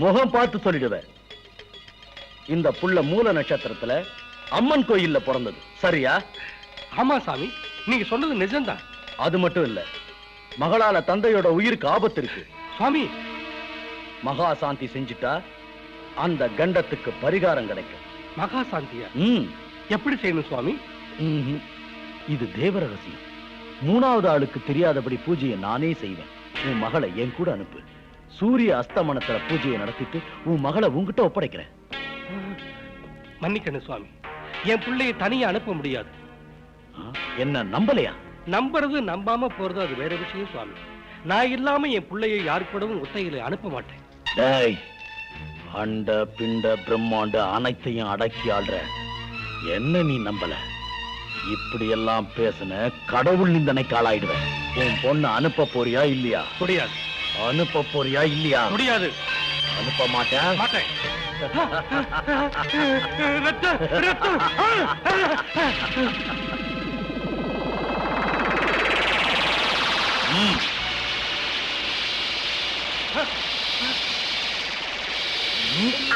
முகம் பார்த்து சொல்லிடுவேன். இந்த புள்ள மூல நட்சத்திரத்துல அம்மன் கோயில்ல பிறந்தது. சரியா? ஆமா சாமி, நீங்க சொன்னது நிஜம்தான். அது மட்டும் இல்ல, மகளால தந்தையோட உயிருக்கு ஆபத்து இருக்கு. சுவாமி, மகா சாந்தி செஞ்சுட்டா அந்த கண்டத்துக்கு பரிகாரம் கிடைக்கும். மகா சாந்தியா? எப்படி செய்யணும் சுவாமி? இது தேவ ரகசியம். 3வது ஆளுக்கு தெரியாதபடி பூஜையை நானே செய்வேன். உன் மகளை என் கூட அனுப்பு. சூரிய அஸ்தமனத்துல பூஜையை நடத்திட்டு உன் மகளை உன்கிட்ட ஒப்படைக்கிறேன். மன்னிக்கணும் சுவாமி, என் பிள்ளையை தனியா அனுப்ப முடியாது. என்ன நம்பலையா? நம்புறது நம்பாம போறது அது வேற விஷயம் சுவாமி. நான் இல்லாம என் பிள்ளையை யாரு கூடவும் ஒத்தையில அனுப்ப மாட்டேன். டேய், அண்ட பிண்ட பிரம்மாண்ட அனைத்தையும் அடக்கி ஆள்ற என்ன நீ நம்பல? இப்படி எல்லாம் பேசுன கடவுள் நிந்தனைக்கு ஆளாயிடுவேன். உன் பொண்ணு அனுப்ப போறியா இல்லையா? முடியாது. அனுப்ப போறியா இல்லையா? முடியாது. அனுப்ப மாட்டேன். மாட்டேன்.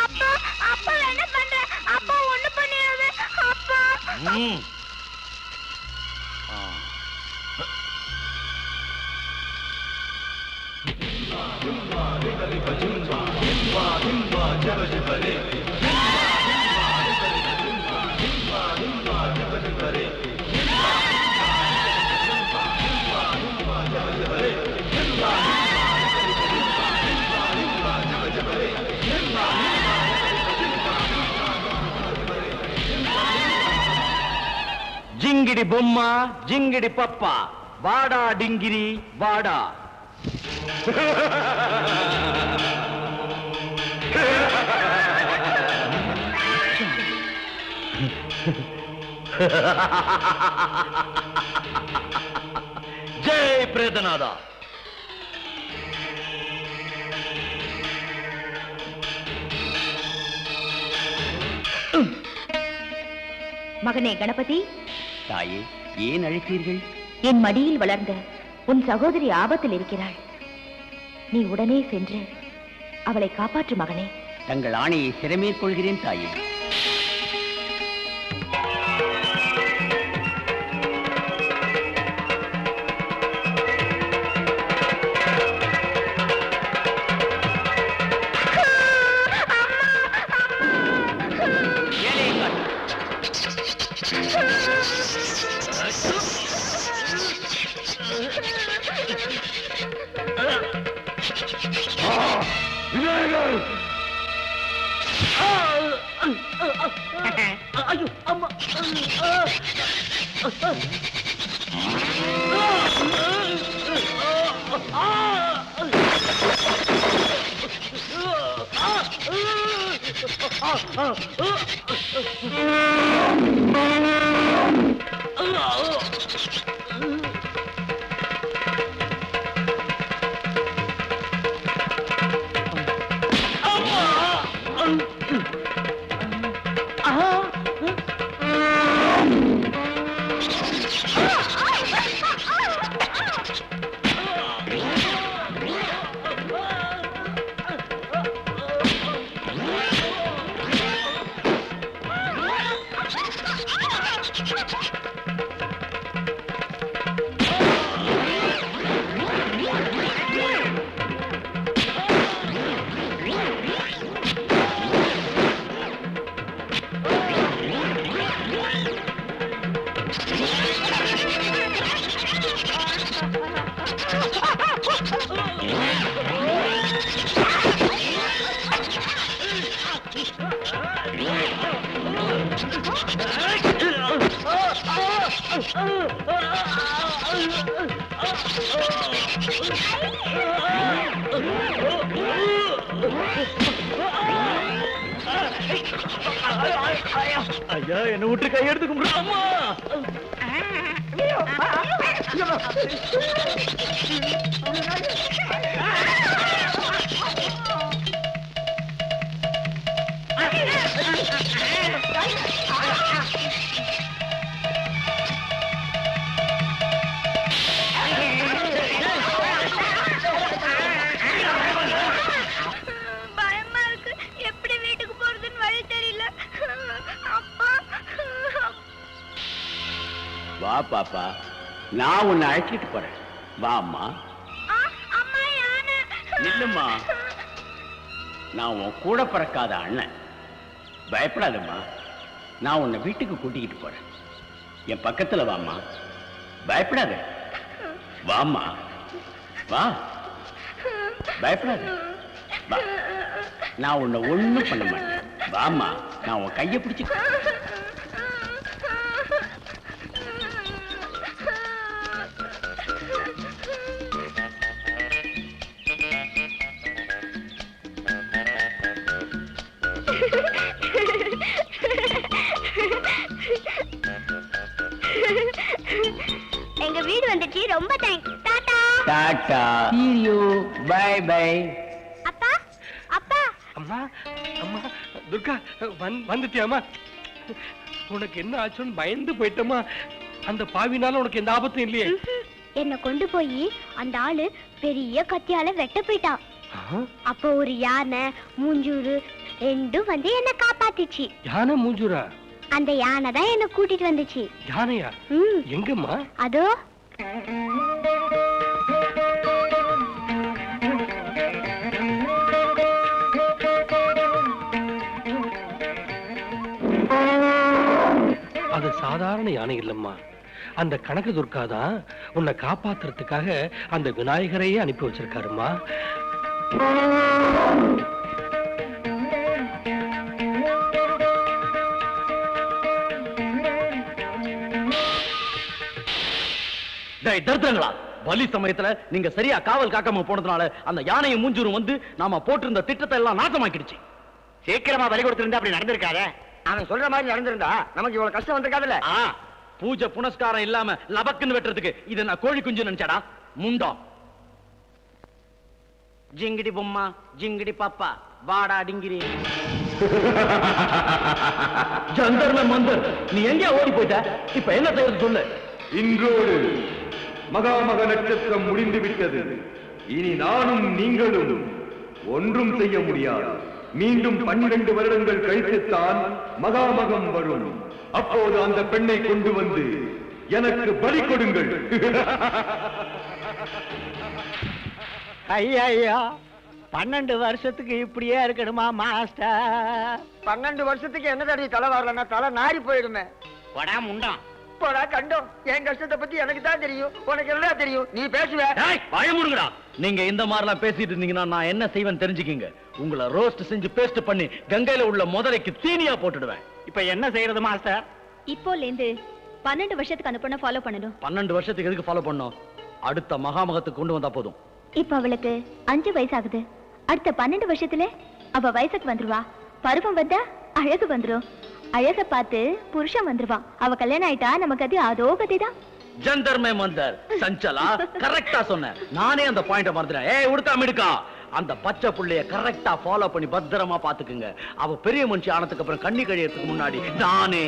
அப்பா அப்பா என்ன பண்ற? அப்பா ஒண்ணு பண்ணிடாத அப்பா. ஜிங்கிடி பொம்மா, ஜிங்கிடி பப்பா, வாடா டிங்கிரி வாடா. ஜெய் பிரேதநாதா. மகனே கணபதி, தாயே, ஏன் அழைத்தீர்கள்? என் மடியில் வளர்ந்த உன் சகோதரி ஆபத்தில் இருக்கிறாள். நீ உடனே சென்று அவளை காப்பாற்று மகனே. தங்கள் ஆணையை சிறமேற்கொள்கிறேன் தாயே. ஐயோ அம்மா. ஐயா, என்ன விட்டு கையெடுத்து கும்பிடு. அம்மா, பயமா இருக்கு. எப்படி வீட்டுக்கு போறதுன்னு வழி தெரியல. அப்பா வா பாப்பா, நான் உன்னை அழைச்சிட்டு போறேன். வா அம்மா. அம்மா யானை. நில்லுமா, நான் உன் கூட பிறக்காத அண்ணன். பயப்படாதம்மா, நான் உன்னை வீட்டுக்கு கூட்டிக்கிட்டு போறேன். என் பக்கத்துல வாம்மா, பயப்படாத. வாம்மா, வா, பயப்படாத. வா, நான் உன்னை ஒண்ணும் பண்ண மாட்டேன். வாம்மா, நான் உன் கையை பிடிச்சு. எங்க வீடு வந்துச்சு. ரொம்ப thanks. Tata. Tata. See you. Bye bye. அப்பா அப்பா. அம்மா அம்மா துர்கா, வந்துட்டியாமா? உனக்கு என்ன ஆச்சுன்னு பயந்து போயிட்டமா? அந்த பாவினால உனக்கு எந்த ஆபத்தும் இல்லையே? என்ன கொண்டு போய் அந்த ஆளு பெரிய கத்தியால வெட்ட போயிட்டான். அப்போ ஒரு யானை மூஞ்சூரு ரெண்டும் வந்து என்ன காப்பாத்திச்சு. யானை மூஞ்சூரா? அந்த யானை தான் என்ன கூட்டிட்டு வந்துச்சு. யானையா? எங்கம்மா? அதோ. அது சாதாரண யானை இல்லம்மா. அந்த கனக துர்கா தான் உன்னை காப்பாத்துறதுக்காக அந்த விநாயகரையே அனுப்பி வச்சிருக்காருமா. தருத்திரங்களா, பலி சமயத்துல நீங்க சரியா காவல் காக்காம போனதுனால அந்த யானையை மூஞ்சூரும் வந்து நாம போட்டிருந்த திட்டத்தை எல்லாம் நாசமாக்கிடுச்சு. சீக்கிரமா பலி கொடுத்திருந்தா அப்படி நடந்திருக்காதே. அவன் சொல்ற மாதிரி நடந்திருந்தா நமக்கு இவ்வளவு கஷ்டம் வந்திருக்காதுல்ல. பூஜை புனஸ்காரம் இல்லாம லபக்குன்னு வெட்டுறதுக்கு இது நான் கோழி குஞ்சு நினைச்சாடா முண்டா. ஜிங்கிடி பொம்மா ஜிங்கிடி பாப்பா வாடா டிங்கிரி. ஜந்தர்ம மந்தர், நீ எங்க ஓடி போயிட்ட? இப்ப என்ன செய்யறது சொல்லு. இன்றோடு மகாமக நட்சத்திரம் முடிந்து விட்டது. இனி நானும் நீங்களும் ஒன்றும் செய்ய முடியாது. மீண்டும் 12 வருடங்கள் கழித்துத்தான் மகாமகம் வரும். அப்போது அந்த பெண்ணை கொண்டு வந்து எனக்கு பலி கொடுங்கள். ஐயா 12 வருஷத்துக்கு இப்படியே இருக்கணுமா மாஸ்டர்? 12 வருஷத்துக்கு என்ன தடவை தலை வரலன்னா தலை நாரி போயிடுமே. போடா முண்டம். போடா கண்டம். என் கஷ்டத்தை பத்தி எனக்கு தான் தெரியும், உனக்கு என்ன தெரியும்? நீ பேசுவ. பயமுடுங்கடா. நீங்க இந்த மாதிரிலாம் பேசிட்டு இருந்தீங்கன்னா நான் என்ன செய்வேன் தெரிஞ்சுக்கிங்க. உங்களை ரோஸ்ட் செஞ்சு பேஸ்ட் பண்ணி கங்கையில உள்ள முதலைக்கு தீனியா போட்டுடுவேன். இப்ப என்ன செய்யறது மாஸ்டர்? இப்போல இருந்து 12 வருஷத்துக்கு அந்த பொண்ணை ஃபாலோ பண்ணணும். 12 வருஷத்துக்கு எதுக்கு ஃபாலோ பண்ணோம்? அடுத்த மகாமகத்துக்கு கொண்டு வந்தா போதும். இப்ப அவளுக்கு 5 வயசு ஆகுது. அடுத்த 12 வருஷத்துல அவ வயசுக்கு வந்துருவா. பருவம் வந்தா அழகு வந்துரும். அழக பார்த்து புருஷன் வந்துருவான். அவ கல்யாணம் ஆயிட்டா நமக்கு அது அதோ கதிதான். ஜந்தர் மே மந்தர் சஞ்சலா கரெக்டா சொன்ன. நானே அந்த பாயிண்ட மறந்துட்டேன். ஏய் உடுத்தா மிடுக்கா, அந்த பச்சை புள்ளைய கரெக்டா ஃபாலோ பண்ணி பத்திரமா பாத்துக்குங்க. அவ பெரிய மனுஷி ஆனதுக்கு அப்புறம் கண்ணி கழியறதுக்கு முன்னாடி நானே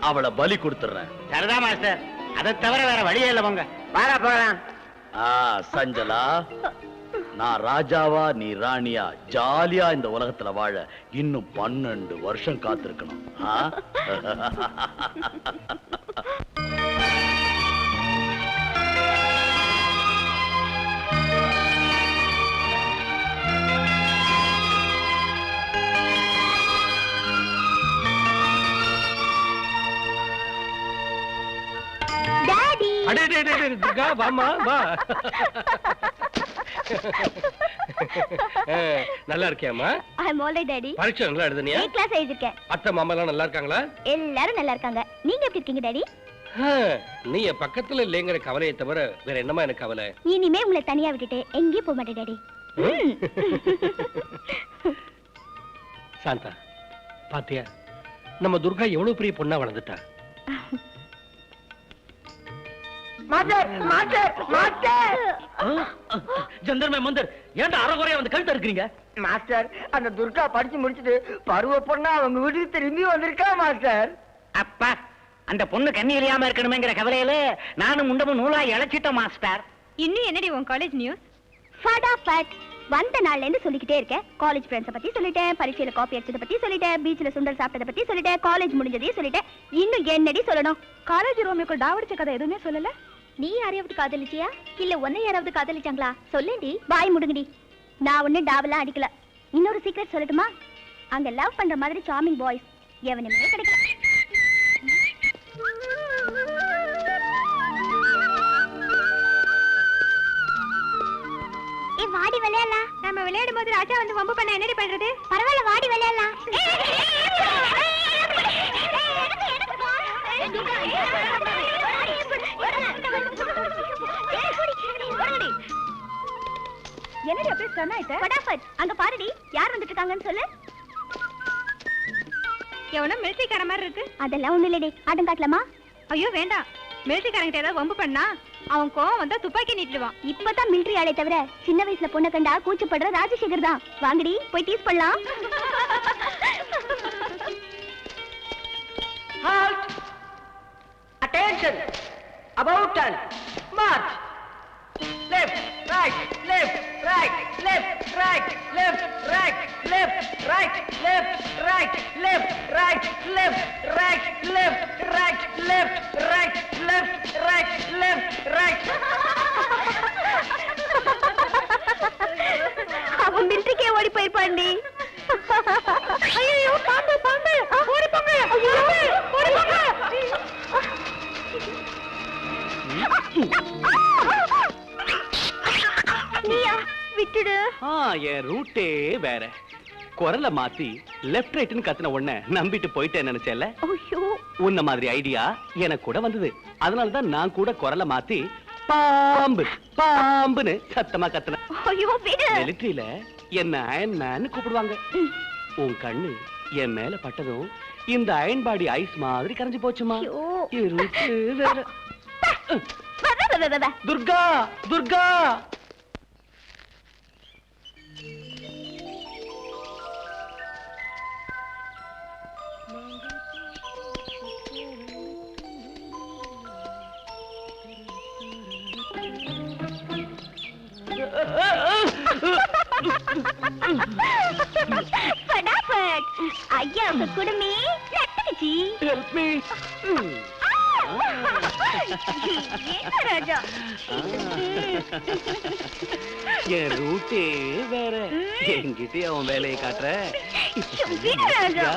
அவளை பலி கொடுத்துறேன். சரிதா மாஸ்டர், அதை தவிர வேற வழியே இல்ல. போங்க வாடா போகலாம். சஞ்சலா, நான் ராஜாவா நீ ராணியா ஜாலியா இந்த உலகத்துல வாழ இன்னும் 12 வருஷம் காத்திருக்கணும். துர்கா வாமா வா. நல்லா இருக்கியாமா? ஐ அம் ஆல்ரைட் டாடி. பரீட்சை நல்லா எழுதுனியா? A class எழுதிருக்கேன். அத்தை மாமா எல்லாம் நல்லா இருக்காங்களா? எல்லாரும் நல்லா இருக்காங்க. நீங்க எப்படி இருக்கீங்க டாடி? நீ என் பக்கத்துல இல்லைங்கிற கவலையை தவிர வேற என்னமா எனக்கு கவலை? இனிமே உங்களை தனியா விட்டுட்டு எங்கேயும் போக மாட்டேன் டாடி. சாந்தா, பாத்தியா நம்ம துர்கா எவ்வளவு பெரிய பொண்ணா வளர்ந்துட்டா. ஜந்தர்மே மந்தர், ஏன்டா அறகுறையா வந்து கழுத்த இருக்கிறீங்க? மாஸ்டர், அந்த துர்கா படிச்சு முடிச்சுட்டு பருவ பொண்ணா அவங்க வீட்டுக்கு திரும்பி வந்திருக்கா மாஸ்டர். அப்பா, அந்த பொண்ணு கண்ணி எரியாம இருக்கணுமேங்கிற கவலையில நானும் முண்டமும் நூலா இழைச்சிட்டோம் மாஸ்டர். இன்னும் என்னடி உன் காலேஜ் நியூஸ்? ஃபடாஃபட் வந்த நாள்ல இருந்து சொல்லிக்கிட்டே இருக்கேன். காலேஜ் ஃப்ரெண்ட்ஸ பத்தி சொல்லிட்டேன், பரீட்சையில காப்பி அடிச்சத பத்தி சொல்லிட்டேன், பீச்ல சுண்டல் சாப்பிட்டத பத்தி சொல்லிட்டேன், காலேஜ் முடிஞ்சதையும் சொல்லிட்டேன். இன்னும் என்னடி சொல்லணும்? காலேஜ் ரோமியோக்கு டாவடிச்ச கதை எதுவுமே சொல்லல. நீ யாரையாவது காதலிச்சியா இல்ல உன்னை யாராவது காதலிச்சாங்களா? சொல்லேண்டி. பாய் முடுங்கடி. நான் ஒண்ணு டாவெல்லாம் அடிக்கல. இன்னொரு சீக்ரெட் சொல்லட்டுமா? அங்க லவ் பண்ற மாதிரி சார்மிங் பாய்ஸ் எவனுமே கிடைக்கல. வாடி விளையாடலாம். நம்ம விளையாடும் போது ராஜா வந்து வம்பு பண்ண என்னடி பண்றது? பரவாயில்ல, வாடி விளையாடலாம். என்னடி அப்படியே சொன்னாயிட்ட? படாஃபட் அங்க பாருடி, யார் வந்துட்டு இருக்காங்கன்னு சொல்லு. எவனோ மிலிட்டரிக்கார மாதிரி இருக்கு. அதெல்லாம் ஒண்ணு இல்லடி, ஆட்டம் காட்டலாமா? ஐயோ வேண்டாம். மிலிட்டரிக்காரங்கிட்ட ஏதாவது வம்பு பண்ணா அவன் கோவம் வந்தா துப்பாக்கி நீட்டுவான். இப்பதான் மிலிட்டரி ஆளே தவிர சின்ன வயசுல பொண்ணை கண்டா கூச்சப்படுற ராஜசேகர் தான். வாங்கடி போய் டீஸ் பண்ணலாம். Halt! Attention! About turn. March! Left, right, left, right, left, right, left, right, left, right, left, right, left, right, left, right, left, right, left, right, left, right, left, right. அவன் மிலிட்டரிக்கே ஓடி போயிருப்பாண்டி. ஐயோ பாம்பு பாம்பு ஓடி போங்க. ஐயோ ஓடி போங்க. நீயா விட்டுடு. என் ரூட்டே வேற. குரலை மாத்தி லெஃப்ட் ரைட்னு கத்துன உடனே நம்பிட்டு போயிட்டேன் நினைச்சேன்ல. ஐயோ உன்ன மாதிரி ஐடியா எனக்கு கூட வந்தது. அதனாலதான் நான் கூட குரலை மாத்தி பாம்பு பாம்புன்னு சத்தமா கத்துனேன். ஐயோ விடு. மிலிட்டரியில என்ன அயன் மேன் கூப்பிடுவாங்க. உன் கண்ணு என் மேல பட்டதும் இந்த அயன் பாடி ஐஸ் மாதிரி கரைஞ்சு போச்சுமா. துர்கா துர்கா. படாபட் ஐயா குடுமி லட்டச்சி. Help me. ராஜா என் ரூட்டே வேற. என்கிட்ட அவன் வேலையை காட்டுற. ராஜா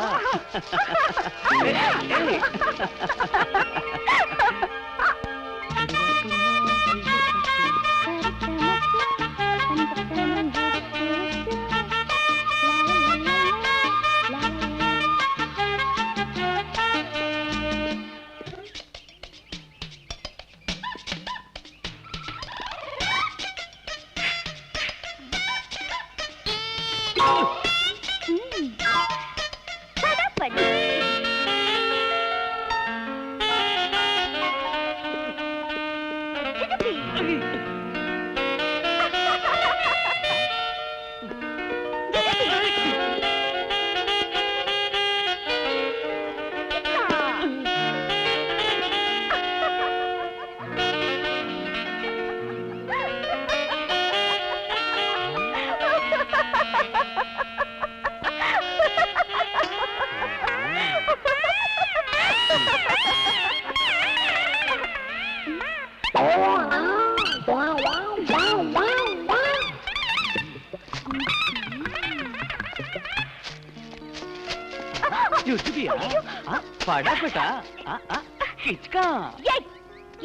படாபட்டா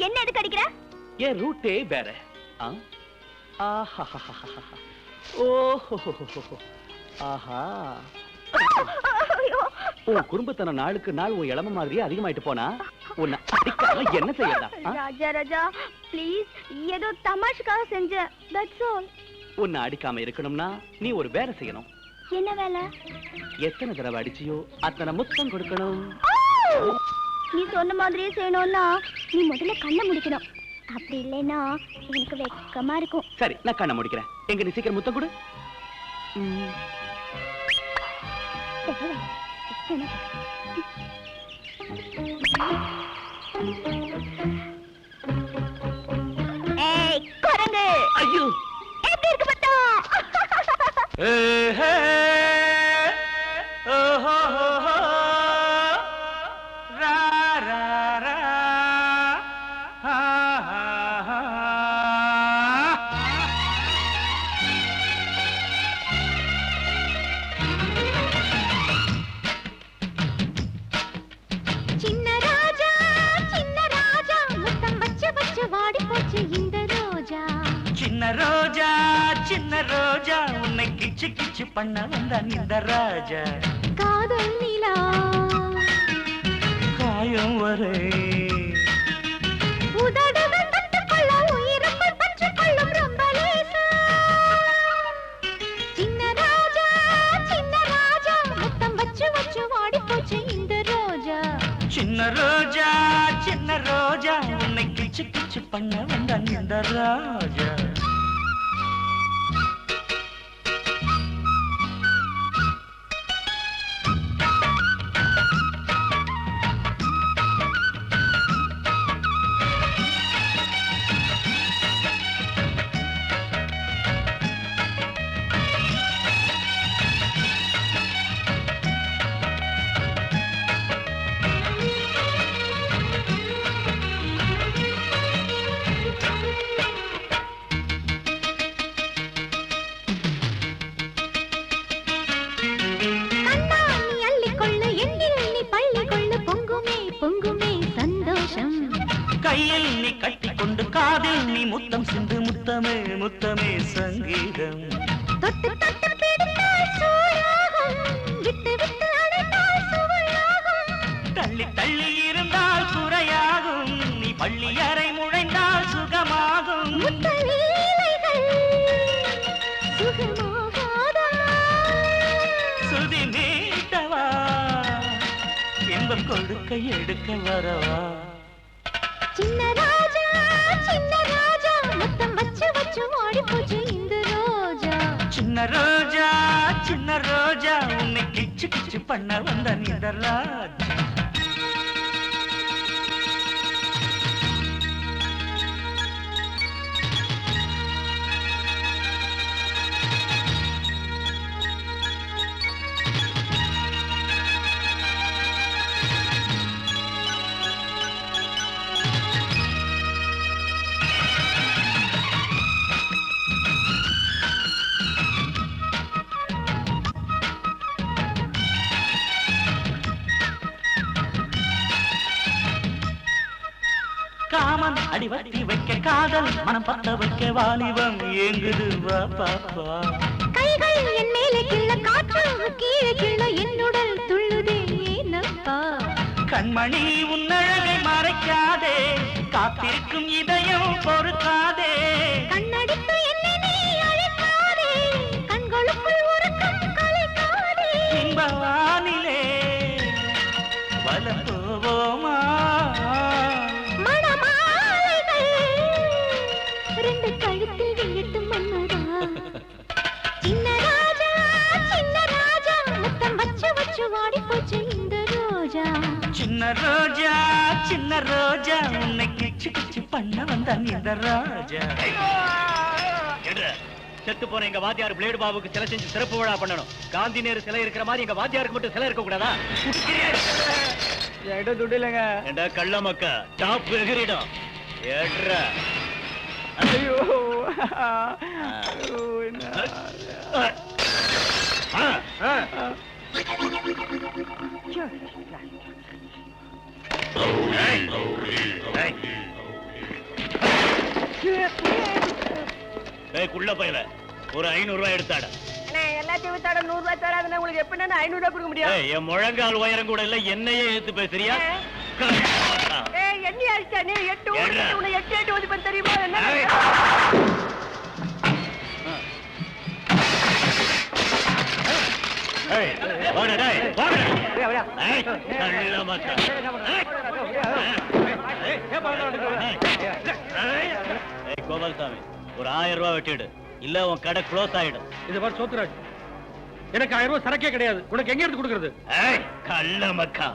என்ன எதுக்கு அடிக்கிற? என் ரூட்டே வேற. உன் குடும்பத்தன நாளுக்கு நாள் உன் இளம மாதிரியே அதிகமாயிட்டு போனா உன்னை அடிக்காம என்ன செய்யறதா? ராஜா ராஜா ப்ளீஸ், ஏதோ தமாஷுக்காக செஞ்சேன். That's all. உன்னை அடிக்காம இருக்கணும்னா நீ ஒரு வேலை செய்யணும். என்ன வேலை? எத்தனை தடவை அடிச்சியோ அத்தனை முத்தம் கொடுக்கணும். நீ சொன்ன மாதிரியே செய்யணும்னா நீ முதல்ல கண்ணை முடிக்கணும். அப்படி இல்லைன்னா எனக்கு வெக்கமா இருக்கும். சரி, நான் கண்ணை முடிக்கிறேன். எங்க நீ சீக்கிரம் முத்தம் கொடு. ஏய் குரங்கு, ஐயோ எப்படி இருக்கு பார்த்தா? சின்ன ரோஜா உன்னை கிச்சு கிச்சு பண்ண வந்தான் இந்த ராஜா. காதல் நிலா காயம் வரை உதடுகள் தொட்டுக்கொள்ள உயிருக்குள் பற்றிக் கொள்ளும் ரொம்ப லேசா. சின்ன ராஜா முத்தம் வச்சு வச்சு வாடி போச்சு இந்த ரோஜா. சின்ன ரோஜா உன்னை கிச்சு கிச்சு பண்ண வந்தான் இந்த ராஜா. கையில் நீ கட்டிக்கொண்டு காதில் நீ முத்தம் சிந்து முத்தமே முத்தமே சங்கீதம். தொட்டு தொட்டு பிடித்தால் சூடாகும், விட்டு விட்டு அணைத்தால் சுவையாகும். தள்ளி தள்ளி இருந்தால் குறையாகும், நீ பள்ளி அறை முழைந்தால் சுகமாகும். முத்தலீலைகள் சுகமாகாதா? சுதி மீட்டவா இன்பம் கொடுக்க எடுக்க வரவா. சின்ன ராஜா முத்தம் வச்சு வச்சு ஓடி போச்சு இந்த ரோஜா. சின்ன ரோஜா உன்னை கிச்சு கிச்சு பண்ண வந்தான் இந்த ராஜா. காமன் அடிவத்தி வைக்க காதல் மனம் பத்த வைக்க வாலிபம் ஏங்குது வா பாப்பா. கைகள் என் மேலே கிள்ள காற்று கீழே கிள்ள என்னுடல் துள்ளுதே ஏனப்பா. கண்மணி உன்னழகை மறைக்காதே காத்திருக்கும் இதயம் பொறுக்காதே. கண்ணடித்து என்னை நீ அழைக்காதே கண்களுக்குள் உறக்கம் கலைக்காதே. இன்பவானிலே வலம் போவோமா மணமாலைகள் ரெண்டு கழுத்தில் விழிட்டு மன்னரா. சின்ன ராஜா முத்தம் வச்சு வச்சு வாடி போச்சு இந்த ரோஜா. சின்ன ரோஜா உன்னை கிச்சு கிச்சு பண்ண வந்தான் இந்த ராஜா. செத்து போன எங்க வாத்தியார் பிளேடு பாபுக்கு சிலை செஞ்சு சிறப்பு விழா பண்ணணும். காந்தி நேரு சிலை இருக்கிற மாதிரி எங்க வாத்தியாருக்கு மட்டும் சிலை இருக்க கூடாதா? என்கிட்ட துட்டு இல்லைங்க. ஏண்டா கள்ள மக்கா டாப் எகிரிடும் ஏட்ரா. ஐயோ குள்ள பையல ஒரு 500 ரூபாய் எடுத்தாட. எல்லாத்தையும் வித்தாட 100 ரூபாய் தராதுன்னா உங்களுக்கு எப்படி 500 ரூபாய் கொடுக்க முடியும்? என் முழங்கால் உயரம் கூட இல்ல என்னையே எடுத்து பேசுறியா? எண்ணி அடிச்சா நீ 8 உன்னை 8 ஓதி பண்ண தெரியுமா? என்ன கோபால்சாமி ஒரு 1000 ரூபாய் வெட்டிடு, இல்ல உன் கடை க்ளோஸ் ஆயிடும். இது பாரு சோத்துராஜ், எனக்கு 1000 ரூபாய் சரக்கே கிடையாது. உனக்கு எங்க எடுத்து கொடுக்கறது? கள்ள மக்கா,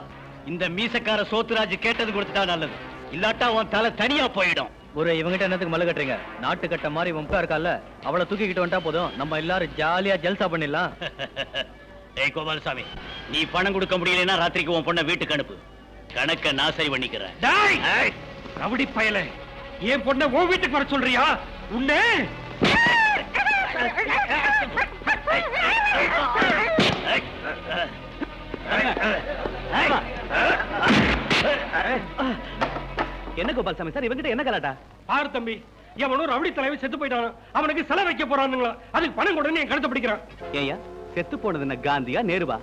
இந்த மீசக்கார சோத்துராஜ் கேட்டது கொடுத்துட்டா நல்லது, இல்லாட்டா உன் தலை தனியா போயிடும். ஒரு இவங்கிட்ட என்னத்துக்கு மல்ல கட்டுறீங்க? நாட்டு கட்ட மாதிரி வம்பா இருக்கால, அவளை தூக்கிக்கிட்டு வந்துட்டா போதும், நம்ம எல்லாரும் ஜாலியா ஜல்சா பண்ணிடலாம். ஏய் கோபால்சாமி, நீ பணம் கொடுக்க முடியலன்னா ராத்திரிக்கு உன் பொண்ணை வீட்டுக்கு அனுப்பு, கணக்க நான் சரி பண்ணிக்கிறேன். ரவுடி பயலே, என் பொண்ணை உன் வீட்டுக்கு வர சொல்றியா? உன்னை என்ன கோபால்சாமி சார், இவங்கிட்ட என்ன கலாட்டா? பாரு தம்பி, எவனோ ரவுடி தலைவன் செத்து போயிட்டான், அவனுக்கு சிலை வைக்க போறானுங்களா, அதுக்கு பணம் கொடுன்னு என் கழுத்தை பிடிக்கிறான். ஏயா செத்து போனது என்ன காந்தியா நேருவா?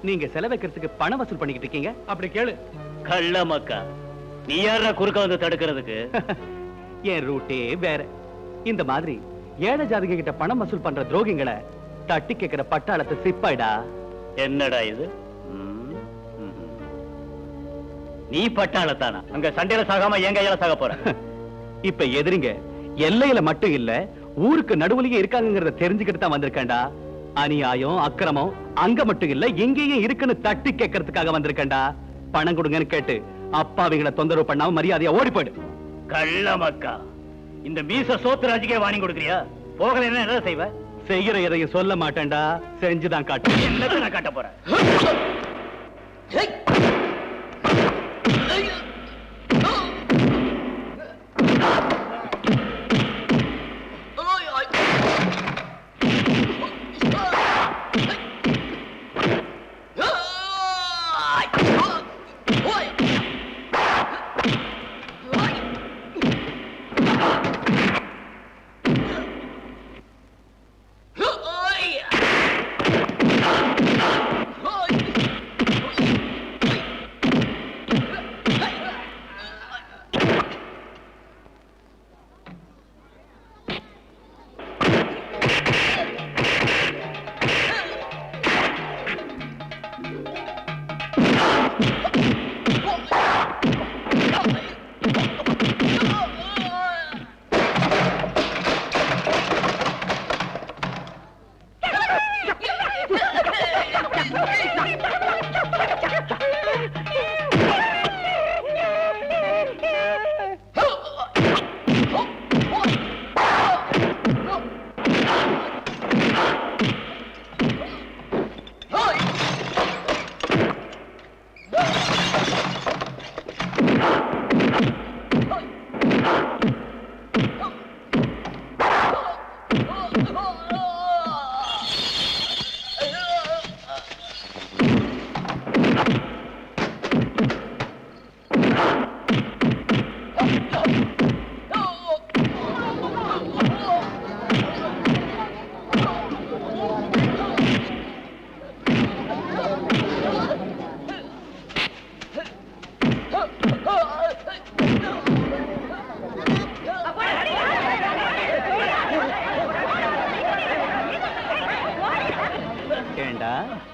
நீங்க செலவைக்கிறதுக்கு பணம் வசூல் பண்ணிக்கிட்டு இருக்கீங்க. அப்படி கேளு. கள்ள மக்கா, நீ யாரா குறுக்க வந்து தடுக்கிறதுக்கு? என் ரூட்டே வேற. இந்த மாதிரி ஏழை ஜாதிக கிட்ட பணம் வசூல் பண்ற துரோகிங்களை தட்டி கேட்கிற பட்டாளத்தை சிப்பாயிடா. என்னடா இது? நீ பட்டாளத்தானா? அங்க சண்டையில சாகாம என் கையால சாக போற? இப்ப எதிரிங்க எல்லையில மட்டும் இல்ல, ஊருக்கு நடுவுலயே இருக்காங்கிறத தெரிஞ்சுக்கிட்டு தான் வந்திருக்கேன்டா. அநியாயம் அக்கிரமம் அங்க மட்டும் இல்ல, எங்கேயும் இருக்குன்னு தட்டி கேட்கறதுக்காக வந்திருக்கேன்டா. பணம் கொடுங்கன்னு கேட்டு அப்பாவிகளை தொந்தரவு பண்ணாம மரியாதையா ஓடி போயிடு. கள்ள மக்கா, இந்த மீச சோத்துராஜுக்கே வாங்கி கொடுக்கறியா? போகல என்ன செய்வ? செய்யற எதையும் சொல்ல மாட்டேன்டா, செஞ்சுதான் காட்டு. என்னத்தை நான் காட்ட போறேன்?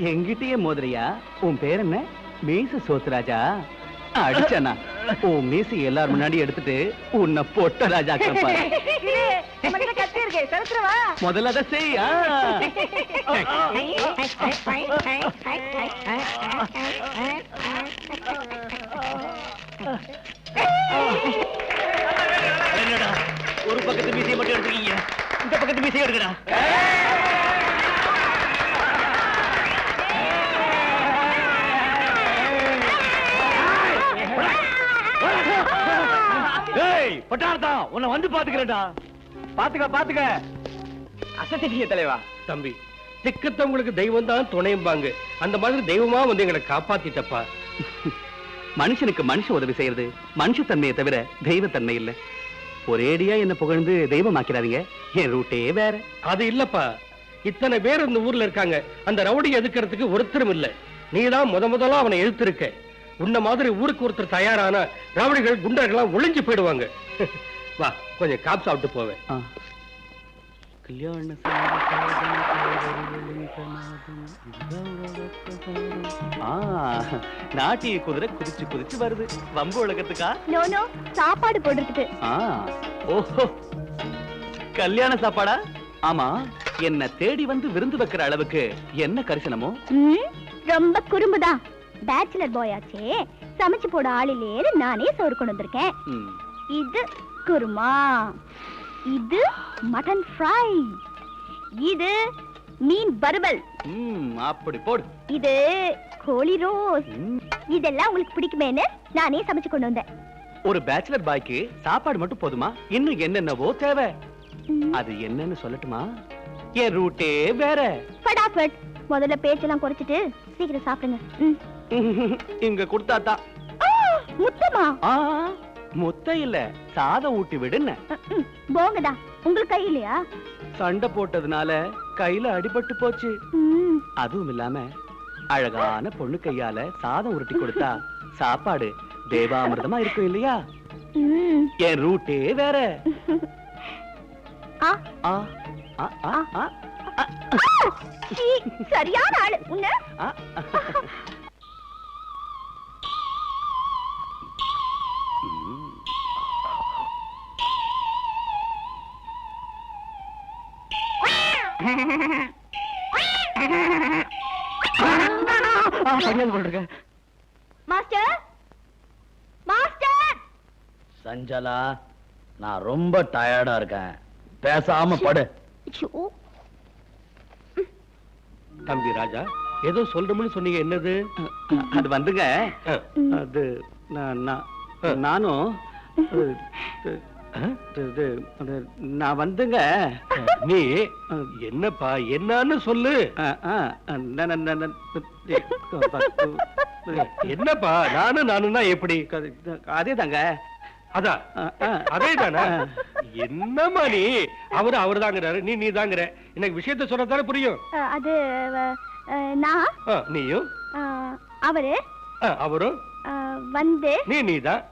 எங்கிட்டயே மோதிரியா? உன் பேர் என்ன? மீச சோத்துராஜா? அடிச்சனா உன் மீசை எல்லாரும் முன்னாடி எடுத்துட்டு உன்னை பொட்ட ராஜா முதல்ல அதை செய்யா. ஒரு பக்கத்து மீசையை மட்டும் எடுத்துக்கீங்க, இந்த பக்கத்து மீசையை எடுக்கடா. பட்டார்த்தா உன்னை வந்து பாத்துக்கிறேன்டா. பாத்துக்க அசத்திட்டிய தலைவா. தம்பி, திக்கத்தவங்களுக்கு தெய்வம் தான் துணையும்பாங்க, அந்த மாதிரி தெய்வமா வந்து எங்களை காப்பாத்திட்டப்பா. மனுஷனுக்கு மனுஷ உதவி செய்யறது மனுஷத்தன்மையை தவிர தெய்வத்தன்மை இல்ல. ஒரேடியா என்ன புகழ்ந்து தெய்வமாக்கிறாதீங்க. என் ரூட்டே வேற. அது இல்லப்பா, இத்தனை பேர் இந்த ஊர்ல இருக்காங்க, அந்த ரவுடி எதுக்கிறதுக்கு ஒருத்தரும் இல்ல. நீதான் முதலா அவனை எழுத்திருக்க. உன்ன மாதிரி ஊருக்கு ஒருத்தர் தயாரான ரவுடிகள் குண்டர்கள்லாம் ஒளிஞ்சு போயிடுவாங்க. வா, கொஞ்சம் காப் சாப்பிட்டு போவேன். நாட்டிய குதிரை குதிச்சு குதிச்சு வருது. வம்பு உலகத்துக்கா? நோ, சாப்பாடு போடுறதுக்கு. ஓஹோ, கல்யாண சாப்பாடா? ஆமா, என்ன தேடி வந்து விருந்து வைக்கிற அளவுக்கு என்ன கரிசனமோ? ரொம்ப குறும்புதான். பேச்சுலர் பாய் ஆச்சே, சமைச்சு போட ஆளிலேயே நானே சோறு கொண்டு வந்திருக்கேன். இது குருமா, இது மட்டன் ஃப்ரை, இது மீன் வறுவல். அப்படி போடு. இது கோழி ரோஸ். இதெல்லாம் உங்களுக்கு பிடிக்குமேன்னு நானே சமைச்சு கொண்டு வந்தேன். ஒரு பேச்சுலர் பாய்க்கு சாப்பாடு மட்டும் போதுமா? இன்னும் என்னென்னவோ தேவை. அது என்னன்னு சொல்லட்டுமா? என் ரூட்டே வேற. ஃபடாஃபட், முதல்ல பேச்செல்லாம் குறைச்சிட்டு சீக்கிரம் சாப்பிடுங்க. இங்க கொடுத்தாத்தா. முத்தமா? முத்த இல்ல சாதம் ஊட்டி விடுன்னு. போங்கடா, உங்களுக்கு கை இல்லையா? சண்டை போட்டதுனால கையில அடிபட்டு போச்சு. அதுவும் இல்லாம அழகான பொண்ணு கையால சாதம் உருட்டி கொடுத்தா சாப்பாடு தேவாமிர்தமா இருக்கும் இல்லையா? என் ரூட்டே வேற. சரியான ஆளு உன்ன. Master, master. சஞ்சலா, நான் ரொம்ப டயர்டா இருக்கேன், பேசாம படு. தம்பி ராஜா, ஏதோ சொல்றோம்னு சொன்னீங்க, என்னது? அது வந்துங்க, அது நானும் நான் வந்துங்க. நீ என்னப்பா, என்னன்னு சொல்லு. என்னப்பா நானுன்னா எப்படி? அதே தாங்க. அதான் அதே தானே. என்னம்மா நீ? அவரு தாங்கிறாரு, நீ தாங்கிற. எனக்கு விஷயத்த சொன்னதானே புரியும். அது நான், நீயும், அவரு அவரும் வந்து, நீதான்,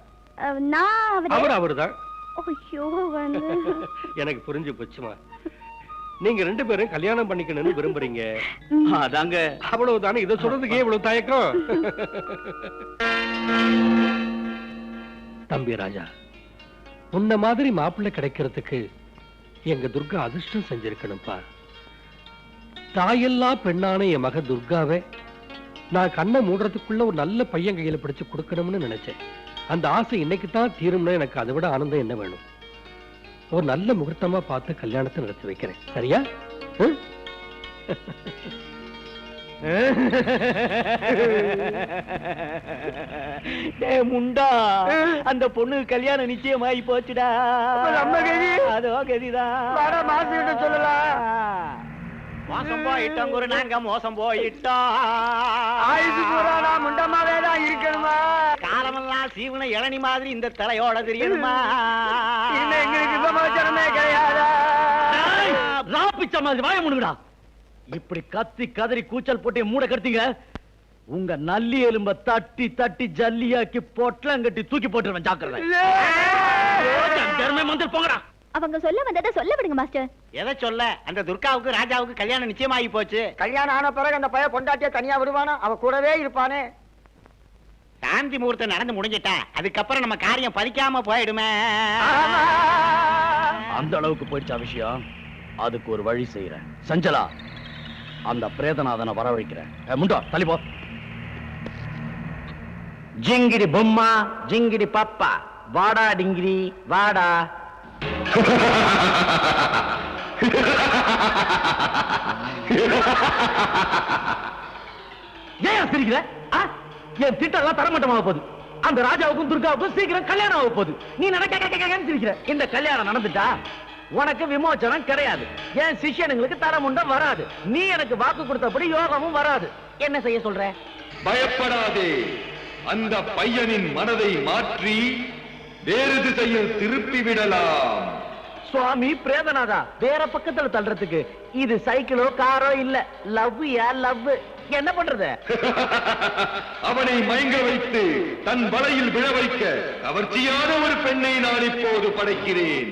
நான் அவருதான். ஐயோ, வந்து எனக்கு புரிஞ்சு போச்சுமா. நீங்க 2 பேரும் கல்யாணம் பண்ணிக்கணும்னு விரும்புறீங்க. அதாங்க. அவ்வளவுதானே. இதை சொல்றதுக்கே இவ்வளவு தயக்கம்? தம்பி ராஜா, உன்ன மாதிரி மாப்பிள்ளை கிடைக்கிறதுக்கு எங்க துர்கா அதிர்ஷ்டம் செஞ்சிருக்கணும்பா. தாயெல்லாம் பெண்ணான என் மக துர்காவை நான் கண்ணை மூடுறதுக்குள்ள ஒரு நல்ல பையன் கையில பிடிச்சு கொடுக்கணும்னு நினைச்சேன். அந்த ஆசை இன்னைக்கு தான் தீரும்னா எனக்கு அதை விட ஆனந்தம் என்ன வேணும்? ஒரு நல்ல முகூர்த்தமா பார்த்து கல்யாணத்தை நடத்தி வைக்கிறேன், சரியா? முண்டா, அந்த பொண்ணு கல்யாணம் நிச்சயமாயி போச்சுடா. அதோ கதிதான். மாசிக்கிட்ட சொல்லலாம். மோசம் போயிட்டோம் குரு, நாங்க மோசம் போயிட்டோம். ஆயுசு பூரா நான் முண்டமாவே தான் இருக்கணுமா? காலமெல்லாம் சீவன இளநி மாதிரி இந்த தலையோட தெரியணுமா? இன்னும் எங்களுக்கு சமாச்சாரமே கிடையாதா? ராப்பிச்ச மாதிரி வாய முடுங்கடா. இப்படி கத்தி கதறி கூச்சல் போட்டு மூட கடுத்தீங்க, உங்க நல்லி எலும்ப தட்டி தட்டி ஜல்லியாக்கி பொட்டலங்கட்டி தூக்கி போட்டுருவேன். ஜாக்கிரதை. போங்கடா. அவங்க சொல்ல வந்ததை சொல்ல விடுங்க மாஸ்டர். எதை சொல்ல? அந்த துர்காவுக்கு ராஜாவுக்கு கல்யாணம் நிச்சயமாகி போச்சு. கல்யாணம் ஆன பிறகு அந்த பையன் பொண்டாட்டிய தனியா விடுவானா? அவ கூடவே இருப்பானே. சாந்தி முகூர்த்தம் நடந்து முடிஞ்சிட்டா அதுக்கப்புறம் நம்ம காரியம் பதிக்காம போயிடுமே. அந்த அளவுக்கு போயிடுச்சா விஷயம்? அதுக்கு ஒரு வழி செய்யறேன். சஞ்சலா, அந்த பிரேதநாதனை வரவழைக்கிறேன். முண்டா தள்ளி போ. ஜிங்கிடி பொம்மா, ஜிங்கிடி பாப்பா, வாடா டிங்கிரி வாடா. ஏன் சிரிக்கிற? என் திட்டம் தரமட்டமாக போகுது. அந்த ராஜாவுக்கும் துர்காவுக்கும் சீக்கிரம் கல்யாணம் ஆக போகுது. நீ நினைக்க சிரிக்கிற. இந்த கல்யாணம் நடந்துட்டா உனக்கு விமோச்சனம் கிடையாது. என் சிஷ்யனுங்களுக்கு தரமுண்டம் வராது. நீ எனக்கு வாக்கு கொடுத்தபடி யோகமும் வராது. என்ன செய்ய சொல்ற? பயப்படாதே. அந்த பையனின் மனதை மாற்றி வேறு திசையில் திருப்பி விடலாம். சுவாமி பிரேதநாதா, வேற பக்கத்துல தள்ளுறதுக்கு இது சைக்கிளோ காரோ இல்ல. லவ் யா லவ். என்ன பண்றது? அவனை மயங்க வைத்து தன் வலையில் விழ வைக்க கவர்ச்சியான ஒரு பெண்ணை நான் இப்போது படைக்கிறேன்.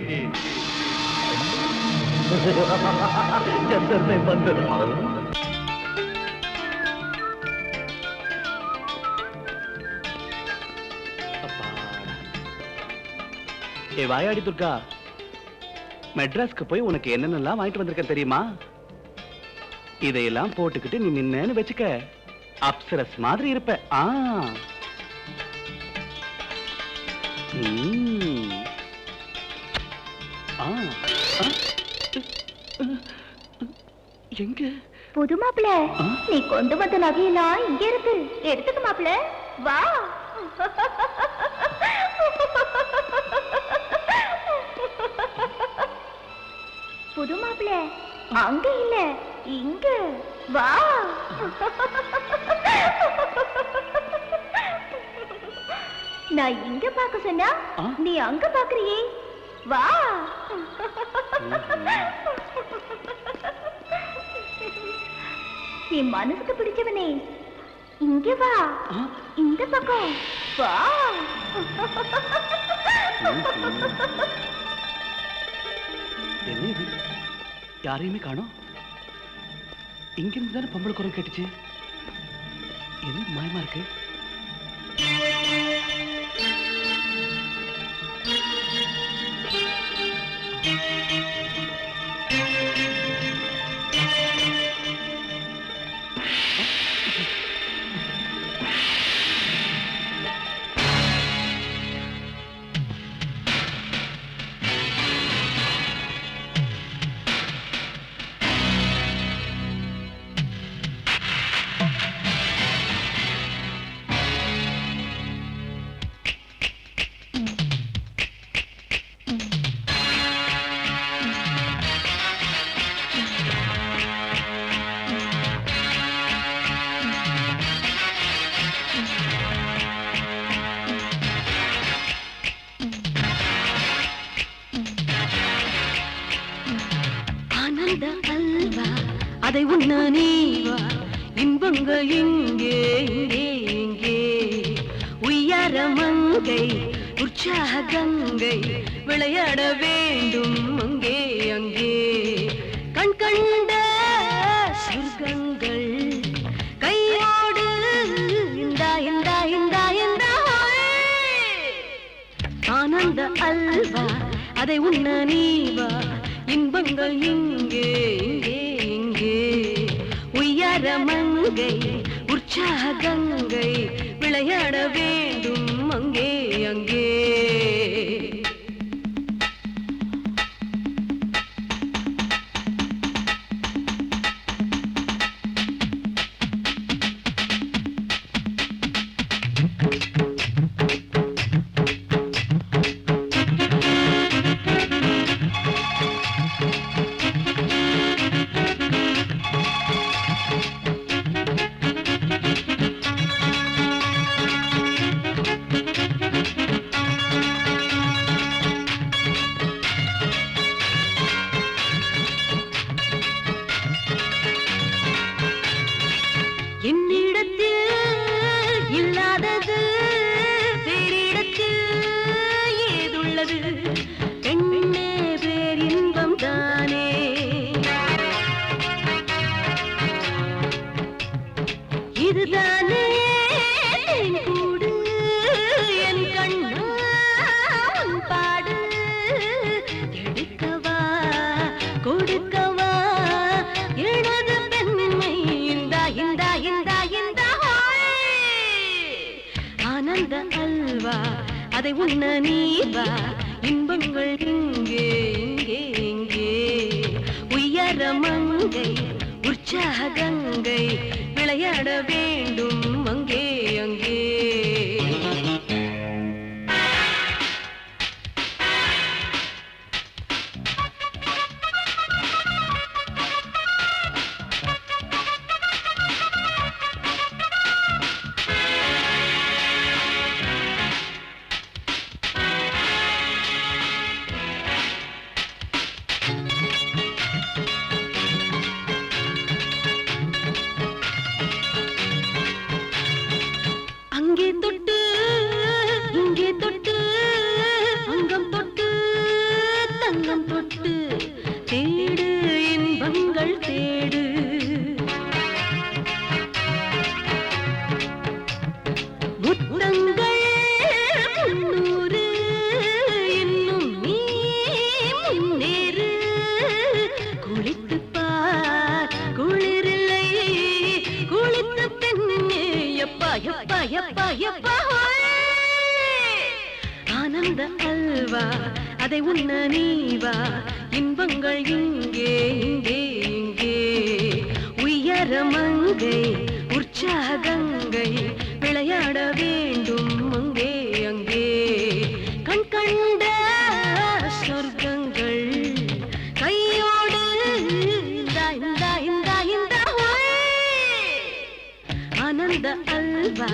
ஏ வாயாடி துர்கா, மெட்ராஸ்க்கு போய் உனக்கு என்னென்னலாம் வாங்கிட்டு வந்திருக்கேன் தெரியுமா? இதையெல்லாம் போட்டுக்கிட்டு நீ நின்னு வச்சுக்க, அப்சரஸ் மாதிரி இருப்ப. எங்க புது மாப்பிள்ள, நீ கொண்டு வந்த நகையெல்லாம் இங்க இருக்கு. எடுத்துக்க மாப்பிள்ள, வா. புது மாப்பிள்ள அங்க இல்ல, இங்க வா. நான் இங்க பார்க்க சொன்னா நீ அங்க பாக்குறியே. வா. என் மனசுக்கு பிடிச்சவனே, இங்க வா. இந்த பக்கம் வா. என்ன இது? யாரையுமே காணோம். இங்கிருந்து தானே பொம்பளை குரல் கேட்டுச்சு. என்ன மாயமா இருக்கு? அதை உண்ண நீவா, இன்பங்கள் இங்கே இங்கே இங்கே. உய்யார மங்கை உற்சாக கங்கை விளையாட வேண்டும் அங்கே அங்கே. கண் கண்ட சொர்க்கங்கள் கையோடு இந்தா இந்தா இந்தா இந்தா. ஆனந்த அல்வா அதை உண்ண நீவா, இன்பங்கள் இங்கே இங்கே இங்கே. உய்யார மங்கை உற்சாக கங்கை விளையாட வேண்டும் அங்கே அங்கே. அதை உண்ண நீவா, இன்பங்கள் இங்கே இங்கே இங்கே. உய்யார மங்கை உற்சாக கங்கை விளையாட வேண்டும் அங்கே அங்கே. ஆனந்த அல்வா அதை உண்ண நீவா, இன்பங்கள் இங்கே இங்கே இங்கே. உய்யார மங்கை உற்சாக கங்கை விளையாட வேண்டும் அங்கே அங்கே. கண் கண்ட சொர்க்கங்கள் கையோடு இந்தா இந்தா இந்தா இந்தா. ஆனந்த அல்வா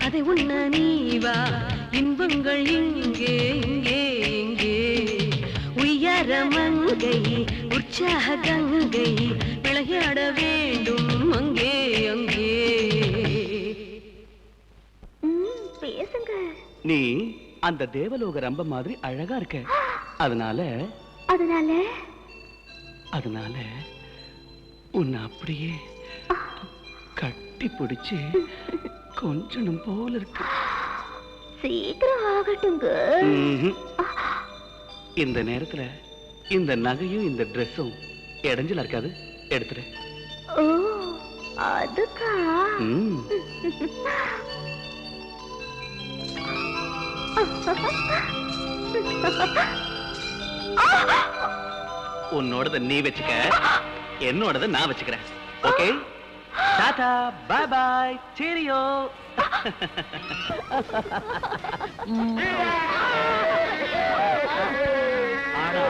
அதை உண்ண நீவா, இன்பங்கள் இங்கே இங்கே இங்கே உயர மங்கை உற்சாக கங்கை விளையாட வேண்டும் அங்கே அங்கே. பேசுங்க. நீ அந்த தேவலோக ரம்ப மாதிரி அழகா இருக்க. அதனால உன்னை அப்படியே கட்டி பிடிச்சு கொஞ்சம் போல இருக்கு. சீக்கிரம் ஆகட்டுங்க. இந்த நேரத்துல இந்த நகையும் இந்த ட்ரெஸ்ஸும் இடைஞ்சலா இருக்காது, எடுத்துரு. ஓ, அதுக்கா? உன்னோடத நீ வச்சுக்க, என்னோடத நான் வச்சுக்கிறேன். Okay, tata, bye bye, cheerio.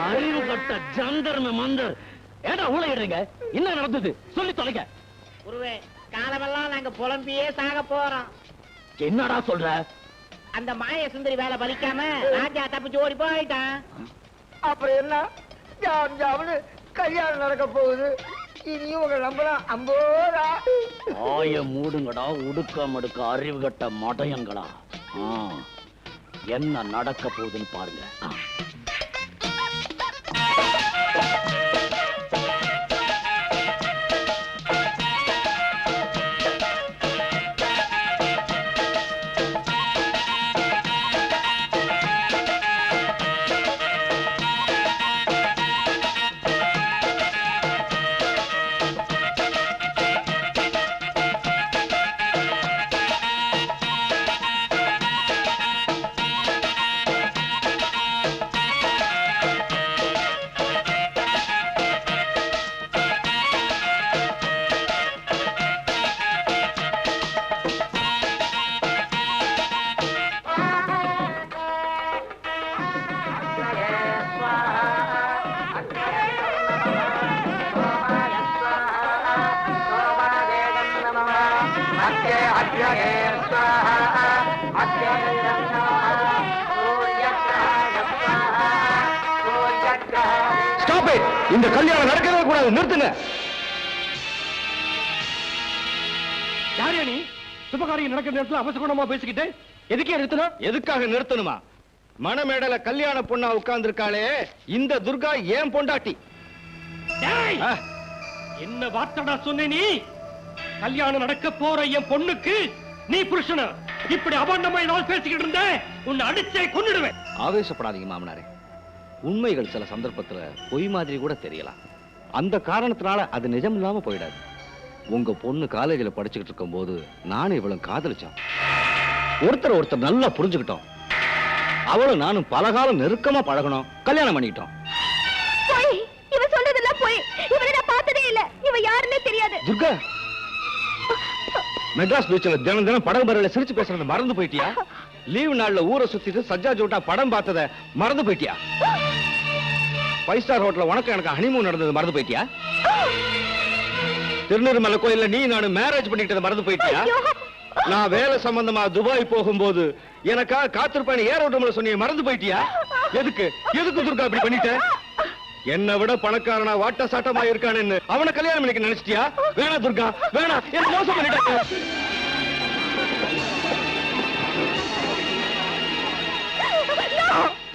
அறிவு கட்ட ஜந்தர்ம மந்தர், ஏடா ஊழையிடுறீங்க? என்ன நடந்தது சொல்லி தொலைங்க. குருவே, காலமெல்லாம் நாங்க புலம்பியே சாக போறோம். என்னடா சொல்ற? அந்த மாய சுந்தரி வேலை பலிக்காம ராஜா தப்பிச்சு ஓடி போயிட்டான். அப்புறம் என்ன, ஜாம் ஜாம்னு கல்யாணம் நடக்க போகுது. இனியும் உங்க நம்பலாம். அம்போரா ஆய மூடுங்கடா, உடுக்க மடுக்க அறிவு கட்ட மடையங்களா. என்ன நடக்க போகுதுன்னு பாருங்க. இந்த கல்யாணம் நடக்கவே கூடாது, நிறுத்துங்க. யாரே நீ? சுபகாரியம் நடக்கிற நேரத்தில் அவசரமா பேசிக்கிட்டு எதுக்கே நிறுத்தணும்? எதுக்காக நிறுத்தணுமா? மணமேடல கல்யாண பொண்ணா உட்கார்ந்து இருக்காளே இந்த துர்கா ஏன் பொண்டாட்டி. என்ன வார்த்தடா சொன்ன நீ? கல்யாணம் நடக்க போற என் பொண்ணுக்கு நீ புருஷன இப்படி அபாண்டமா ஏதாவது பேசிக்கிட்டு இருந்த உன்னை அடிச்சே கொன்னுடுவேன். ஆவேசப்படாதீங்க மாமனாரே. உண்மைகள் சில சந்தர்ப்பத்துல பொய் மாதிரி கூட தெரியலாம். அந்த காரணத்தினால அது நிஜம் இல்லாம போயிடாது. உங்க பொண்ணு காலேஜில் படிச்சுக்கிட்டு இருக்கும் போது நானும் இவளும் காதலிச்சோம். ஒருத்தர் நல்லா புரிஞ்சுக்கிட்டோம். அவளும் நானும் பலகாலம் நெருக்கமா பழகணும், கல்யாணம் பண்ணிக்கிட்டோம். இவ சொல்றதெல்லாம் போய். இவரை நான் பார்த்ததே இல்ல. இவ யாருன்னே தெரியாது. துர்கா, மெட்ராஸ் பீச்சில் தினம் தினம் படகு பரவல சிரிச்சு பேசுறது மறந்து போயிட்டியா? லீவு நாள்ல ஊரை சுத்திட்டு சஜ்ஜா ஜோட்டா படம் பார்த்தத மறந்து போயிட்டியா? 5 ஸ்டார் ஹோட்டல்ல உனக்கு எனக்கு ஹனிமூன் நடந்தது மறந்து போயிட்டியா? திருநெல்வேலி கோயில்ல நீ நானும் மேரேஜ் பண்ணிட்டத மறந்து போயிட்டியா? நான் வேலை சம்பந்தமா துபாய் போகும்போது எனக்கா காத்திருப்பேன் ஏரோட்டம்ல சொன்னியே மறந்து போயிட்டியா? எதுக்கு துர்கா இப்படி பண்ணிட்ட? என்னை விட பணக்காரனா வாட்ட சாட்டமா இருக்கான்னு அவனை கல்யாணம் பண்ணிக்க நினைச்சிட்டியா? வேணா துர்கா, வேணா, என்ன மோசம் பண்ணிட்டாங்க.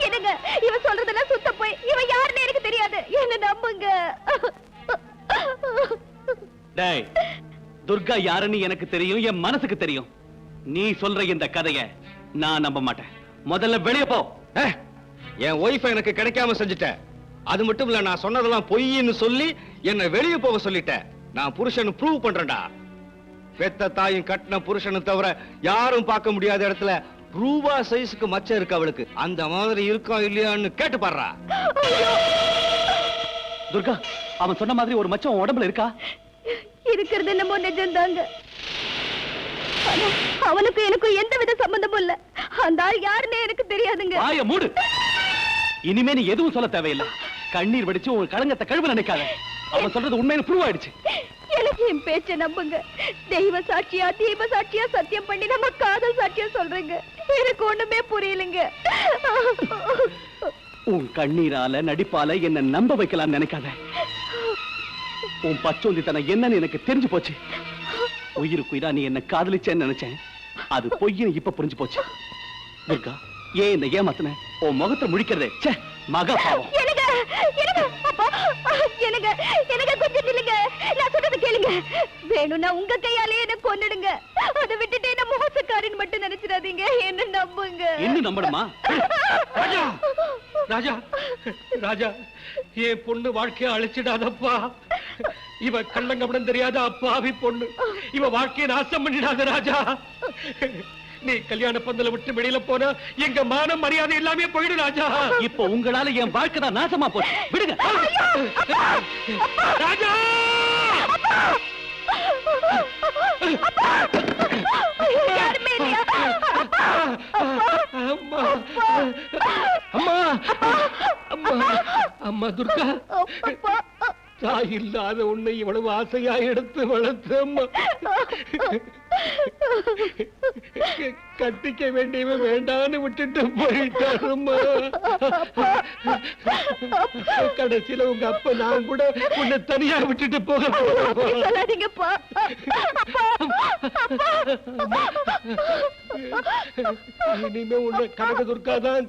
என்னங்க இவ சொல்றதெல்லாம் சுத்த போய். இவ யாருன்னு எனக்கு தெரியாது. என்ன நம்புங்க. டேய், துர்கா யாருன்னு எனக்கு தெரியும், என் மனசுக்கு தெரியும். நீ சொல்ற இந்த கதைய நான் நம்ப மாட்டேன். முதல்ல வெளியே போ. என் ஒய்ஃபை எனக்கு கிடைக்காம செஞ்சுட்ட. அது மட்டும் இல்ல, நான் சொன்னதெல்லாம் பொய்ன்னு சொல்லி என்ன வெளியே போக சொல்லிட்டேன். நான் புருஷன் ப்ரூவ் பண்றேன்டா. பெத்த தாயும் கட்டின புருஷனும் தவிர யாரும் பார்க்க முடியாத இடத்துல ரூபா சைஸுக்கு மச்சம் இருக்கு அவளுக்கு. அந்த மாதிரி இருக்கா இல்லையான்னு கேட்டு பாடுறா. துர்கா, அவன் சொன்ன மாதிரி ஒரு மச்சம் உடம்புல இருக்கா? இருக்கிறது என்னமோ நிஜம்தாங்க. அவனுக்கு எனக்கும் எந்த வித சம்பந்தமும் இல்ல. அந்த ஆள் யாருன்னே எனக்கு தெரியாதுங்க. வாய மூடு. இனிமே நீ எதுவும் சொல்ல தேவையில்லை. கண்ணீர் வடிச்சு உன் களங்கத்தை கழுவ நினைக்காத. அவன் சொல்றது உண்மையில ப்ரூவ் ஆயிடுச்சு. எனக்கு என் பேச்ச நம்புங்க. தெய்வ சாட்சியா தீப சாட்சியா சத்தியம் பண்ணி நம்ம காதல் சாட்சியா சொல்றேங்க. எனக்கு ஒண்ணுமே புரியலங்க. உன் கண்ணீரால நடிப்பால என்ன நம்ப வைக்கலாம் நினைக்காத. உன் பச்சோந்தித்தனம் என்னன்னு எனக்கு தெரிஞ்சு போச்சு. உயிருக்குயிரா நீ என்ன காதலிச்சேன்னு நினைச்சேன். அது பொய்ன்னு இப்ப புரிஞ்சு போச்சு. துர்கா, ஏன் என்ன ஏமாத்தின? உன் முகத்தை முடிக்கிறதே ச்சே மகா பாவம். எனக்கு கொஞ்சம் நில்லுங்க. நான் சொல்றது கேளுங்க. வேணும்னா உங்க கையாலே என்ன கொன்னுடுங்க. அதை விட்டுட்டு என்ன மோசக்காரன் மட்டும் நினைச்சிடாதீங்க. என்ன நம்புங்க. என்ன நம்பணுமா? ராஜா ராஜா ராஜா, என் பொண்ணு வாழ்க்கையை அழிச்சிடாதப்பா. இவ கள்ளங்கபடம் தெரியாத அப்பாவி பொண்ணு. இவ வாழ்க்கையை நாசம் பண்ணிடாத ராஜா. நீ கல்யாண பந்தல விட்டு வெளியில போனா எங்க மானம் மரியாதை எல்லாமே போயிடும் ராஜா. இப்ப உங்களால என் வாழ்க்கை தான் நாசமா போச்சு. விடுங்க ராஜா. அம்மா அம்மா அம்மா அம்மா துர்கா, தாய் இல்லாத உன்னை இவ்வளவு ஆசையா எடுத்து வளர்த்து அம்மா. கட்டிக்க வேண்டியவன் வேண்டான்னு விட்டுட்டு போயிட்டாருமா. கடைசியில உங்க அப்பா நான் கூட உன்னை தனியா விட்டுட்டு போக சொல்லாதீங்கப்பா. இனிமே உன்னை கனக துர்காதான்.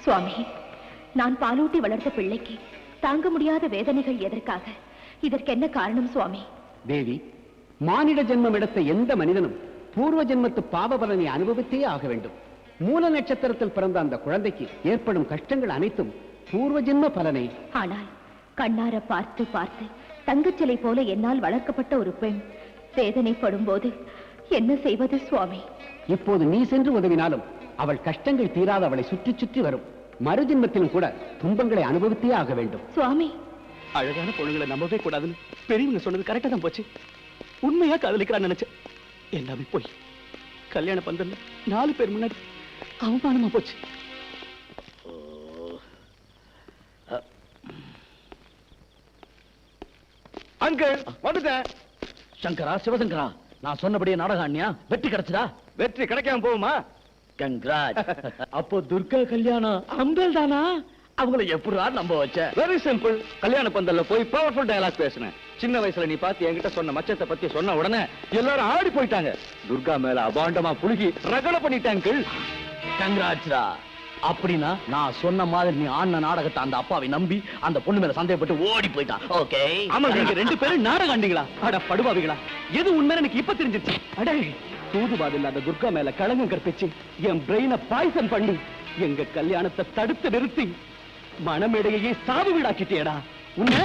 சுவாமி, நான் பாலூட்டி வளர்த்த பிள்ளைக்கு தாங்க முடியாத வேதனைகள் எதற்காக? இதற்கு என்ன காரணம் சுவாமி? தேவி, மானிட ஜென்மம் எடுத்த எந்த மனிதனும் பூர்வ ஜென்மத்து பாவ பலனை அனுபவித்தே ஆக வேண்டும். மூல நட்சத்திரத்தில் பிறந்த அந்த குழந்தைக்கு ஏற்படும் கஷ்டங்கள் அனைத்தும் பூர்வ ஜென்ம பலனை. ஆனால் கண்ணார பார்த்து பார்த்து தங்கச்சிலை போல என்னால் வளர்க்கப்பட்ட ஒரு பெண் வேதனைப்படும் போது என்ன செய்வது சுவாமி? இப்போது நீ சென்று உதவினாலும் அவள் கஷ்டங்கள் தீராத அவளை சுற்றி சுற்றி வரும். மறுஜென்மத்திலும் கூட துன்பங்களை அனுபவித்தே ஆக வேண்டும். சுவாமி, அழகான பொண்ணுங்களை நம்பவே கூடாதுன்னு பெரியவங்க சொன்னது கரெக்டா தான் போச்சு. உண்மையா காதலிக்கிறான்னு நினைச்சேன். எல்லாமே போய் கல்யாண பந்தல்ல 4 பேர் முன்னாடி அவமானமா போச்சு. அங்கிள் வந்துட்டேன். சங்கரா, சிவசங்கரா, நான் சொன்னபடியே நாடகாண்யா வெற்றி கிடைச்சதா? வெற்றி கிடைக்காம போகுமா? கங்க்ராட். அப்போ துர்கா கல்யாணம் அம்பேல் தானா? அவங்கள எப்படிடா நம்ப வச்ச? Very simple. கல்யாண பந்தல்ல போய் பவர்ஃபுல் டயலாக் பேசினேன். சின்ன வயசுல நீ பார்த்து என்கிட்ட சொன்ன மச்சத்தை பத்தி சொன்ன உடனே எல்லாரும் ஆடி போயிட்டாங்க. துர்கா மேல அபாண்டமா புழுகி ரகல பண்ணிட்டாங்க. கங்க்ராட்ஸ்ரா. அப்படின்னா நான் சொன்ன மாதிரி நீ ஆன நாடகத்தை அந்த அப்பாவை நம்பி அந்த பொண்ணு மேல சந்தேகப்பட்டு ஓடி போயிட்டான். ஓகே. ஆமா, நீங்க 2 பேரும் நாடகம் ஆண்டீங்களா? அட படுபாவிகளா, எது உண்மைன்னு எனக்கு இப்ப தெரிஞ்சிருச்சு. அடே, தூதுவாது இல்லாத துர்கா மேல களங்கம் கற்பிச்சு என் பிரெயினை பாய்சன் பண்ணி எங்க கல்யாணத்தை தடுத்து நிறுத்தி மனமேடையே சாவு வீடாக்கிட்டேடா. உன்னை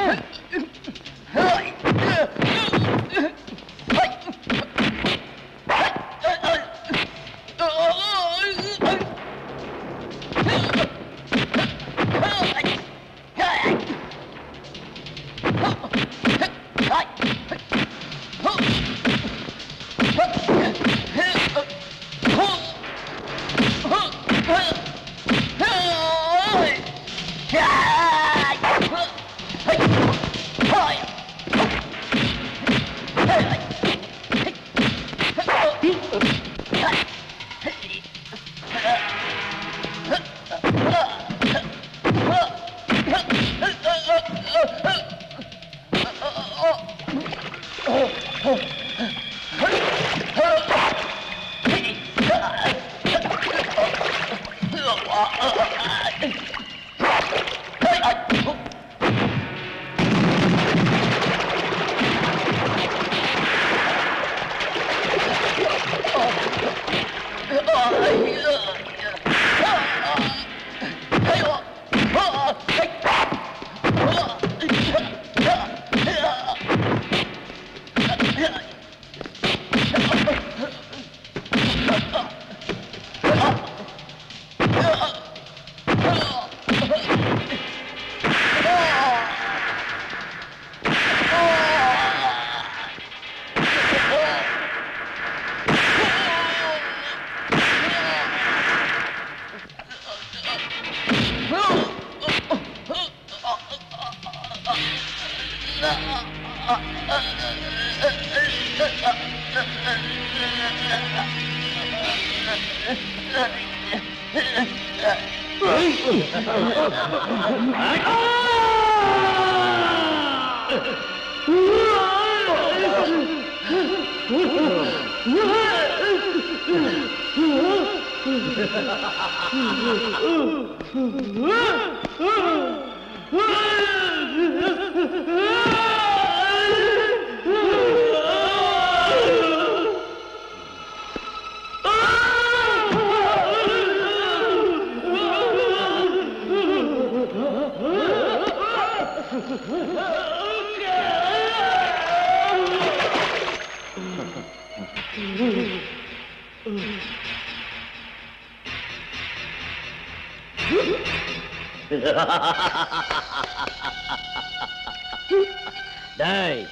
டேய்,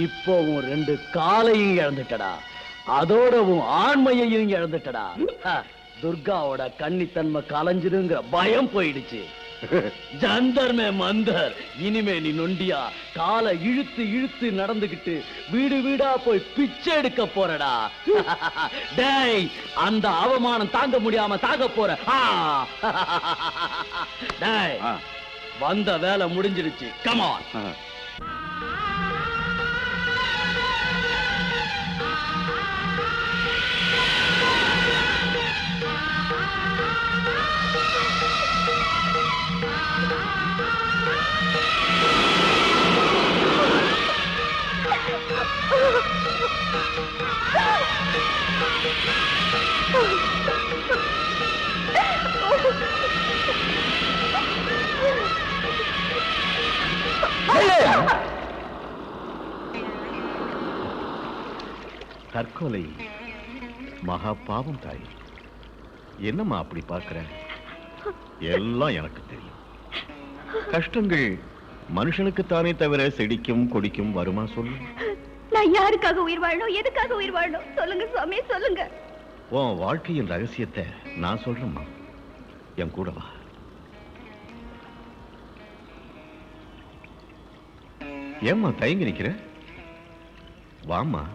இப்போ உன் 2 காலையும் இழந்துட்டடா, அதோட உன் ஆண்மையையும் இழந்துட்டடா. துர்காவோட கன்னித்தன்மை கலைஞ்சிருங்கிற பயம் போயிடுச்சு. ஜந்தர் மே மந்தர், இனிமே நீ நொண்டியா காலை இழுத்து இழுத்து நடந்துகிட்டு வீடு வீடா போய் பிச்சை எடுக்க போறடா. டேய், அந்த அவமானம் தாங்க முடியாம சாக போற. டேய், வந்த வேலை முடிஞ்சிருச்சு. Come on. தற்கொலை மகா பாவம் தாய். என்னம்மா அப்படி பார்க்கிற? எல்லாம் எனக்கு தெரியும். கஷ்டங்கள் மனுஷனுக்குத்தானே தவிர செடிக்கும் கொடிக்கும் வருமா சொல்லு? நான் யாருக்காக உயிர் வாழணும், எதுக்காக உயிர் வாழணும் சொல்லுங்க சுவாமி, சொல்லுங்க. உன் வாழ்க்கையின் ரகசியத்தை நான் சொல்றேம்மா, என் கூட வா. ஏம்மா தயங்கி நிக்கிற? வாம்மா.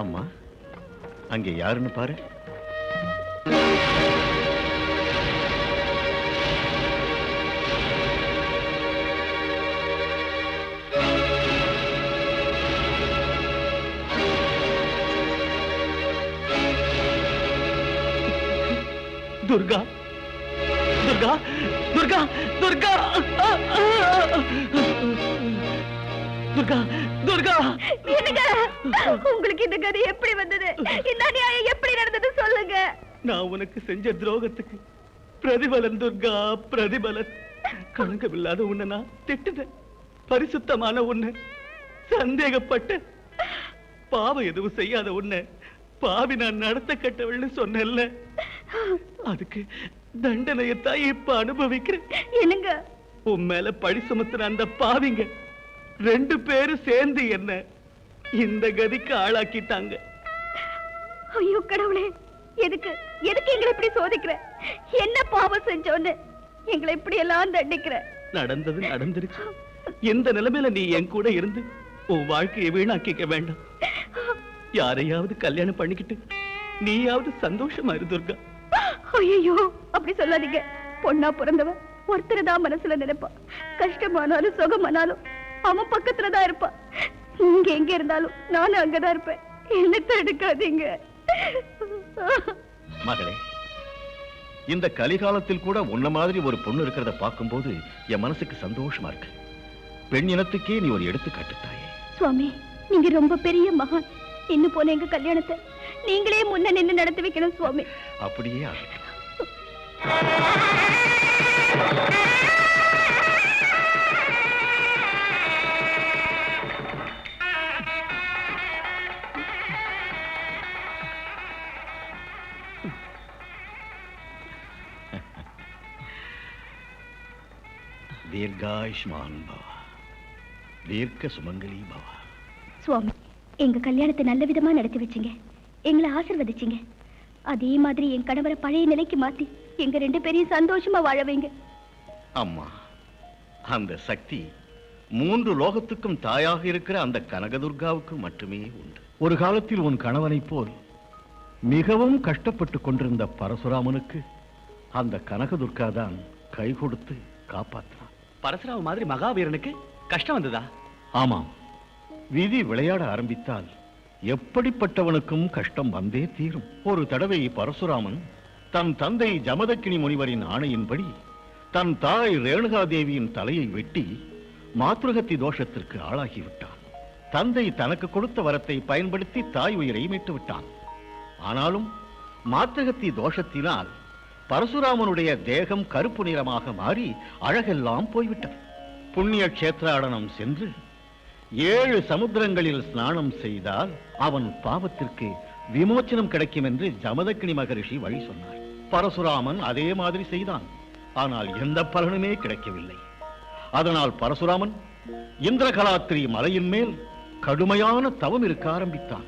அம்மா, அங்கே யாருன்னு பாரு. துர்கா, துர்கா, துர்கா, துர்கா, துர்கா, துர்கா. என்னங்க உங்களுக்கு இந்த கதி எப்படி வந்தது? இந்த அநியாயம் எப்படி நடந்தது சொல்லுங்க. நான் உனக்கு செஞ்ச துரோகத்துக்கு பிரதிபலன் துர்கா, பிரதிபலன். கணக்கமில்லாத உன்னை நான் திட்டுட்டேன். பரிசுத்தமான உன்னை சந்தேகப்பட்ட, பாவம் எதுவும் செய்யாத உன்னை பாவி நான் நடத்த கட்டவள்னு சொன்னேன்ல, அதுக்கு தண்டனையத்தான் இப்ப அனுபவிக்கிறேன். என்னங்க உன் மேல பழி சுமத்துற அந்த பாவிங்க 2 பேரும் சேர்ந்து என்ன இந்த கதிக்கு ஆளாக்கிட்டாங்க. ஐயோ கடவுளே, எதுக்கு எதுக்கு எங்களை இப்படி சோதிக்கிற? என்ன பாவம் செஞ்சோன்னு எங்களை இப்படி எல்லாம் தண்டிக்கிற? நடந்தது நடந்துருச்சு. எந்த நிலைமையில நீ என் கூட இருந்து உன் வாழ்க்கையை வீணாக்கிக்க வேண்டாம். யாரையாவது கல்யாணம் பண்ணிக்கிட்டு நீயாவது சந்தோஷமா இரு துர்கா. ஐயோ அப்படி சொல்லாதீங்க. பொண்ணா பிறந்தவன் ஒருத்தரதான் மனசுல நினைப்பா. கஷ்டமானாலும் சுகமானாலும் அவன் பக்கத்துலதான் இருப்பான். நீங்க எங்க இருந்தாலும் நானும் அங்கதான் இருப்பேன். என்ன தடுக்காதீங்க மகளே. இந்த கலிகாலத்தில் கூட உன்ன மாதிரி ஒரு பொண்ணு இருக்கிறத பார்க்கும்போது என் மனசுக்கு சந்தோஷமா இருக்கு. பெண் இனத்துக்கே நீ ஒரு எடுத்துக்காட்டு தாயே. சுவாமி, நீங்க ரொம்ப பெரிய மகான். இன்னும் போன எங்க கல்யாணத்தை நீங்களே முன்ன நின்று நடத்தி வைக்கணும் சுவாமி. அப்படியே ஆகட்டும். தீர்காயுஷ்மான் பவ, தீர்க்க சுமங்கலி பவ. சுவாமி, எங்க கல்யாணத்தை நல்ல விதமா நடத்தி வச்சீங்க, எங்களை ஆசீர்வதிச்சீங்க. அதே மாதிரி என் கணவரை பழைய நிலைக்கு மாத்தி எங்க 2 பேரையும் சந்தோஷமா வாழ வைங்க. அம்மா, அந்த சக்தி 3 லோகத்துக்கும் தாயாக இருக்கிற அந்த கனகதுர்காவுக்கு மட்டுமே உண்டு. ஒரு காலத்தில் உன் கணவனைப் போல் மிகவும் கஷ்டப்பட்டு கொண்டிருந்த பரசுராமனுக்கு அந்த கனகதுர்கா தான் கை கொடுத்து காப்பாற்றினான். பரசுராம மாதிரி மகாவீரனுக்கு கஷ்டம் வந்ததா? ஆமாம், விதி விளையாட ஆரம்பித்தால் எப்படிப்பட்டவனுக்கும் கஷ்டம் வந்தே தீரும். ஒரு தடவை பரசுராமன் தன் தந்தை ஜமதக்கினி முனிவரின் ஆணையின்படி தன் தாய் ரேணுகாதேவியின் தலையை வெட்டி மாத்ருகத்தி தோஷத்திற்கு ஆளாகிவிட்டான். தந்தை தனக்கு கொடுத்த வரத்தை பயன்படுத்தி தாய் உயிரை மீட்டு விட்டான். ஆனாலும் மாத்ருகத்தி தோஷத்தினால் பரசுராமனுடைய தேகம் கருப்பு நிறமாக மாறி அழகெல்லாம் போய்விட்டது. புண்ணிய கஷேத்ராடனம் சென்று 7 சமுத்திரங்களில் ஸ்நானம் செய்தால் அவன் பாவத்திற்கு விமோச்சனம் கிடைக்கும் என்று ஜமதக்கினி மகரிஷி வழி சொன்னார். பரசுராமன் அதே மாதிரி செய்தான். ஆனால் எந்த பலனுமே கிடைக்கவில்லை. அதனால் பரசுராமன் இந்திரகலாத்திரி மலையின் மேல் கடுமையான தவம் இருக்க ஆரம்பித்தான்.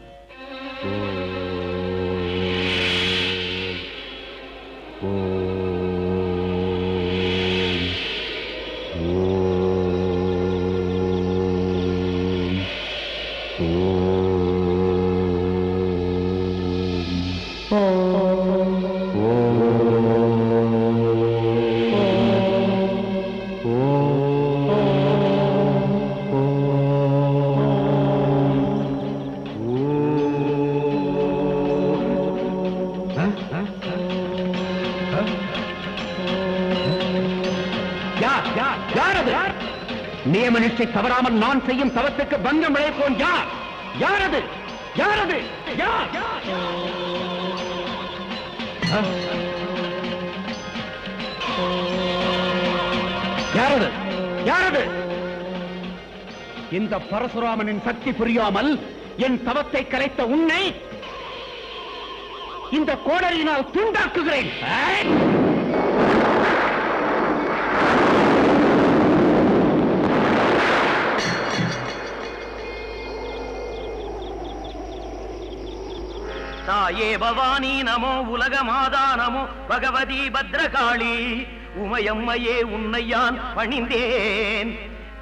நியம நிஷ்டை தவறாமல் நான் செய்யும் தவத்துக்கு பங்கம் விளைப்போம். யார்? யாரது? யாரது? யார்? யாரது? யாரது? இந்த பரசுராமனின் சக்தி புரியாமல் என் தவத்தை கலைத்த உன்னை இந்த கோடரியினால் துண்டாக்குகிறேன். தாயே பவானி நமோ, உலக மாதா நமோ, பகவதி பத்ரகாளி உமையம்மையே உன்னை யான் பணிந்தேன்.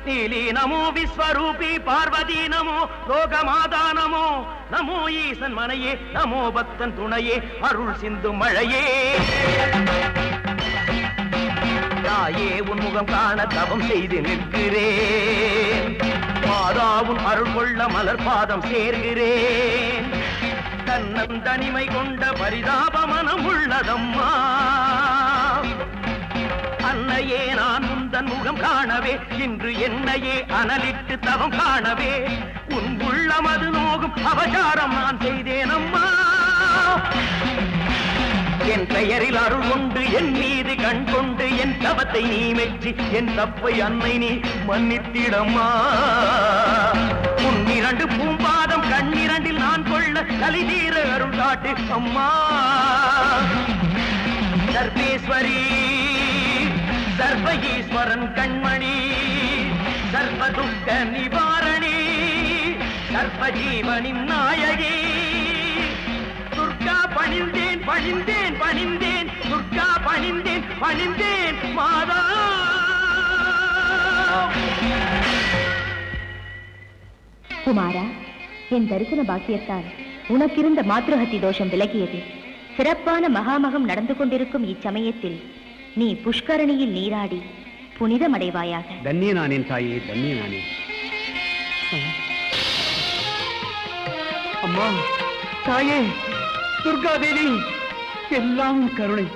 நீலி நமோ, விஸ்வரூபி பார்வதி நமோ, லோகமாதா நமோ, நமோ ஈசன் மனையே, நமோ பக்தன் துணையே, அருள் சிந்து மழையே. தாயே உன் முகம் காண தவம் செய்து நிற்கிறேன். மாதா உன் அருள் கொள்ள மலர் பாதம் சேர்கிறேன். தன்னன் தனிமை கொண்ட பரிதாப மனம் உள்ளதம்மா. அன்னையே நான் முந்தன் முகம் காணவே, இன்று என்னையே அனலிட்டு தவம் காணவே, உன் உள்ளமது நோகும் அபசாரம் நான் செய்தேன் அம்மா. என் பெயரில் அருள் கொண்டு என் மீது கண் கொண்டு என் தவத்தை நீ மெச்சி என் தப்பை அன்னை நீ மன்னித்திடம்மா. உன் 2 பூம்பாதம் கண்ணிரண்டில் நான் கொள்ள கலிதீர அருள் காட்டு அம்மா. சர்வேஸ்வரி சர்வ ஈஸ்வரன் கண்மணி, சர்வ துக்க நிவாரணி, சர்வ ஜீவனின் நாயகி. துர்கா பணிந்தேன் பணிந்தேன் பணிந்தேன், துர்கா பணிந்தேன் பணிந்தேன் மாதா. குமாரா, என் தரிசன பாக்கியத்தால் உனக்கிருந்த மாத்ருஹத்தி தோஷம் விலகியது. சிறப்பான மகாமகம் நடந்து கொண்டிருக்கும் இச்சமயத்தில் நீ புஷ்கரணியில் நீராடி புனிதமடைவாயாக. தன்யனானேன் தாயே, தன்யனானே. அம்மா, தாயே, துர்காதேவி, எல்லாம் கருணை.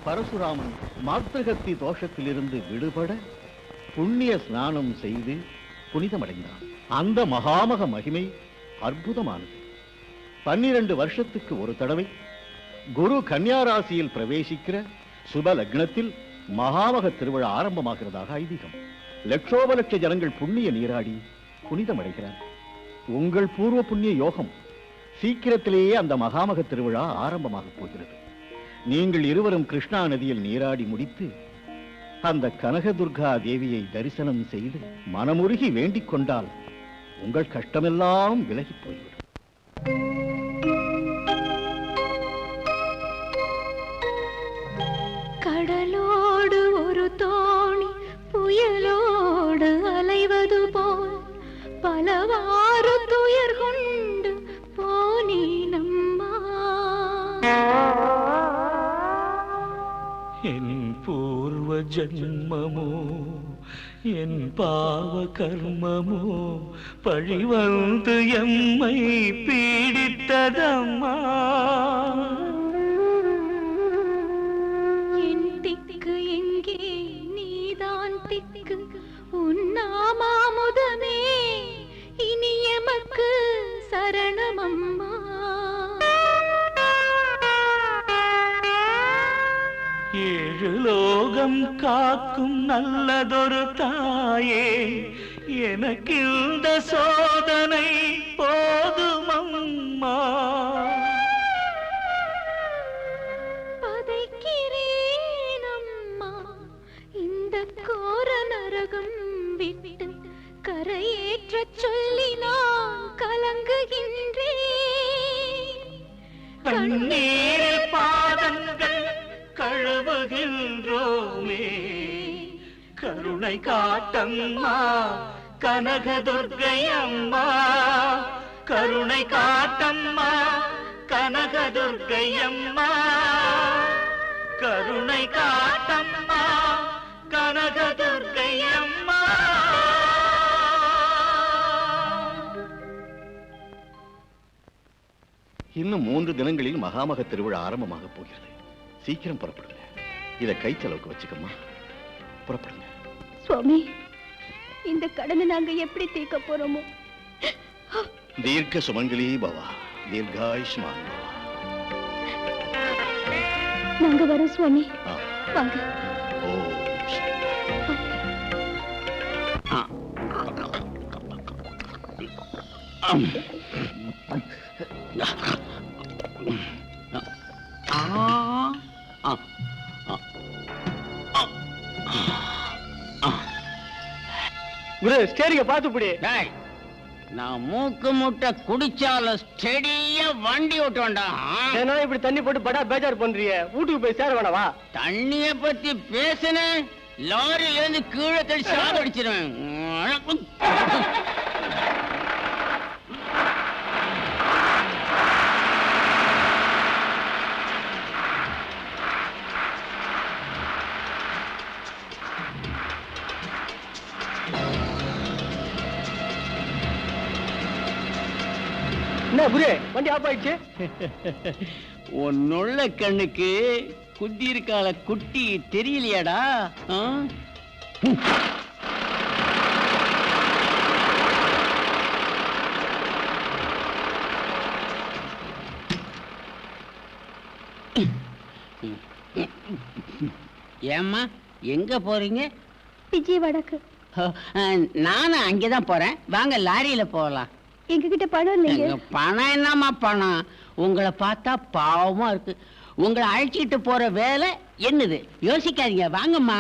பரசுராமன் மாத்ருகத்தி தோஷத்திலிருந்து விடுபட புண்ணிய ஸ்நானம் செய்து புனிதமடைந்தான். அந்த மகாமக மகிமை அற்புதமானது. 12 வருஷத்துக்கு ஒரு தடவை குரு கன்னியாராசியில் பிரவேசிக்கிற சுப லக்னத்தில் மகாமக திருவிழா ஆரம்பமாகிறதாக ஐதீகம். லட்சோபலட்ச ஜனங்கள் புண்ணிய நீராடி புனிதமடைகிறார். உங்கள் பூர்வ புண்ணிய யோகம் சீக்கிரத்திலேயே அந்த மகாமக திருவிழா ஆரம்பமாக போகிறது. நீங்கள் இருவரும் கிருஷ்ணா நதியில் நீராடி முடித்து அந்த கனகதுர்கா தேவியை தரிசனம் செய்து மனமுருகி வேண்டிக் கொண்டால் உங்கள் கஷ்டமெல்லாம் விலகி போய்விடும். கடலோடு ஒரு தோணி புயலோடு அலைவது போல் பலவாறு துயர் கொண்டு போனீனம்மா. என் பூர்வ ஜன்மமோ என் பாவ கர்மமோ பழி வந்து எம்மை பீடித்ததம்மா. என் திக்கு எங்கே நீதான் திக்கு உன்னாமாமுதமே இனி எமக்கு சரணமம்மா. ஏழு லோகம் காக்கும் நல்லதொரு தாயே எனக்கு இந்த சோதனை போதுமம்மா. பதைக்கிறேனம்மா இந்த கோர நரகம் விட்டு கரையேற்ற சொல்லி நான் கலங்குகின்றேன். கண்ணீரில் பாதங்கள் கழுவுகின்றோமே கருணை காட்டம்மா கனகதுர்க்கை அம்மா. கருணை காட்டம்மா கனகதுர்க்கை அம்மா. கருணை காட்டம்மா கனகதுர்க்கை அம்மா. இன்னும் 3 தினங்களில் மகாமக திருவிழா ஆரம்பமாக போகிறது. சீக்கிரம் புறப்படுங்க. இதை கை செலவுக்கு வச்சுக்கம்மா. புறப்படுங்க. சுவாமி, இந்த கடனை நாங்க எப்படி தீர்க்க போறோமோ? தீர்க்க சுமங்கலி பவா, தீர்காயுஷ்மான் பவா. நாங்க வரோம் சுவாமி. வாங்க. குரு ஸ்டேரிங்க பாத்துப்படி. நான் மூக்கு முட்டை குடிச்சால ஸ்டெடியா வண்டி ஓட்டுவேன்டா. ஏன்னா இப்படி தண்ணி போட்டு படா பேஜார் பண்றிய, வீட்டுக்கு போய் சேர வேணவா? தண்ணிய பத்தி பேசுனேன் லாரியில இருந்து கீழே தள்ளி சாதடிச்சிருவேன். என்ன குரு வண்டி ஆஃப் ஆயிடுச்சு? உன்னுள்ள கண்ணுக்கு குட்டி இருக்கால குட்டி தெரியலையாடா? ஏம்மா எங்க போறீங்க? விஜயவாடாக்கு. நானும் அங்கேதான் போறேன். வாங்க லாரியில போகலாம். எங்ககிட்ட பணம் இல்லைங்க. பணம் என்னம்மா பணம்? உங்களை பார்த்தா பாவமா இருக்கு. உங்களை அழைச்சிட்டு போற வேலை என்னது? யோசிக்காதீங்க, வாங்கம்மா.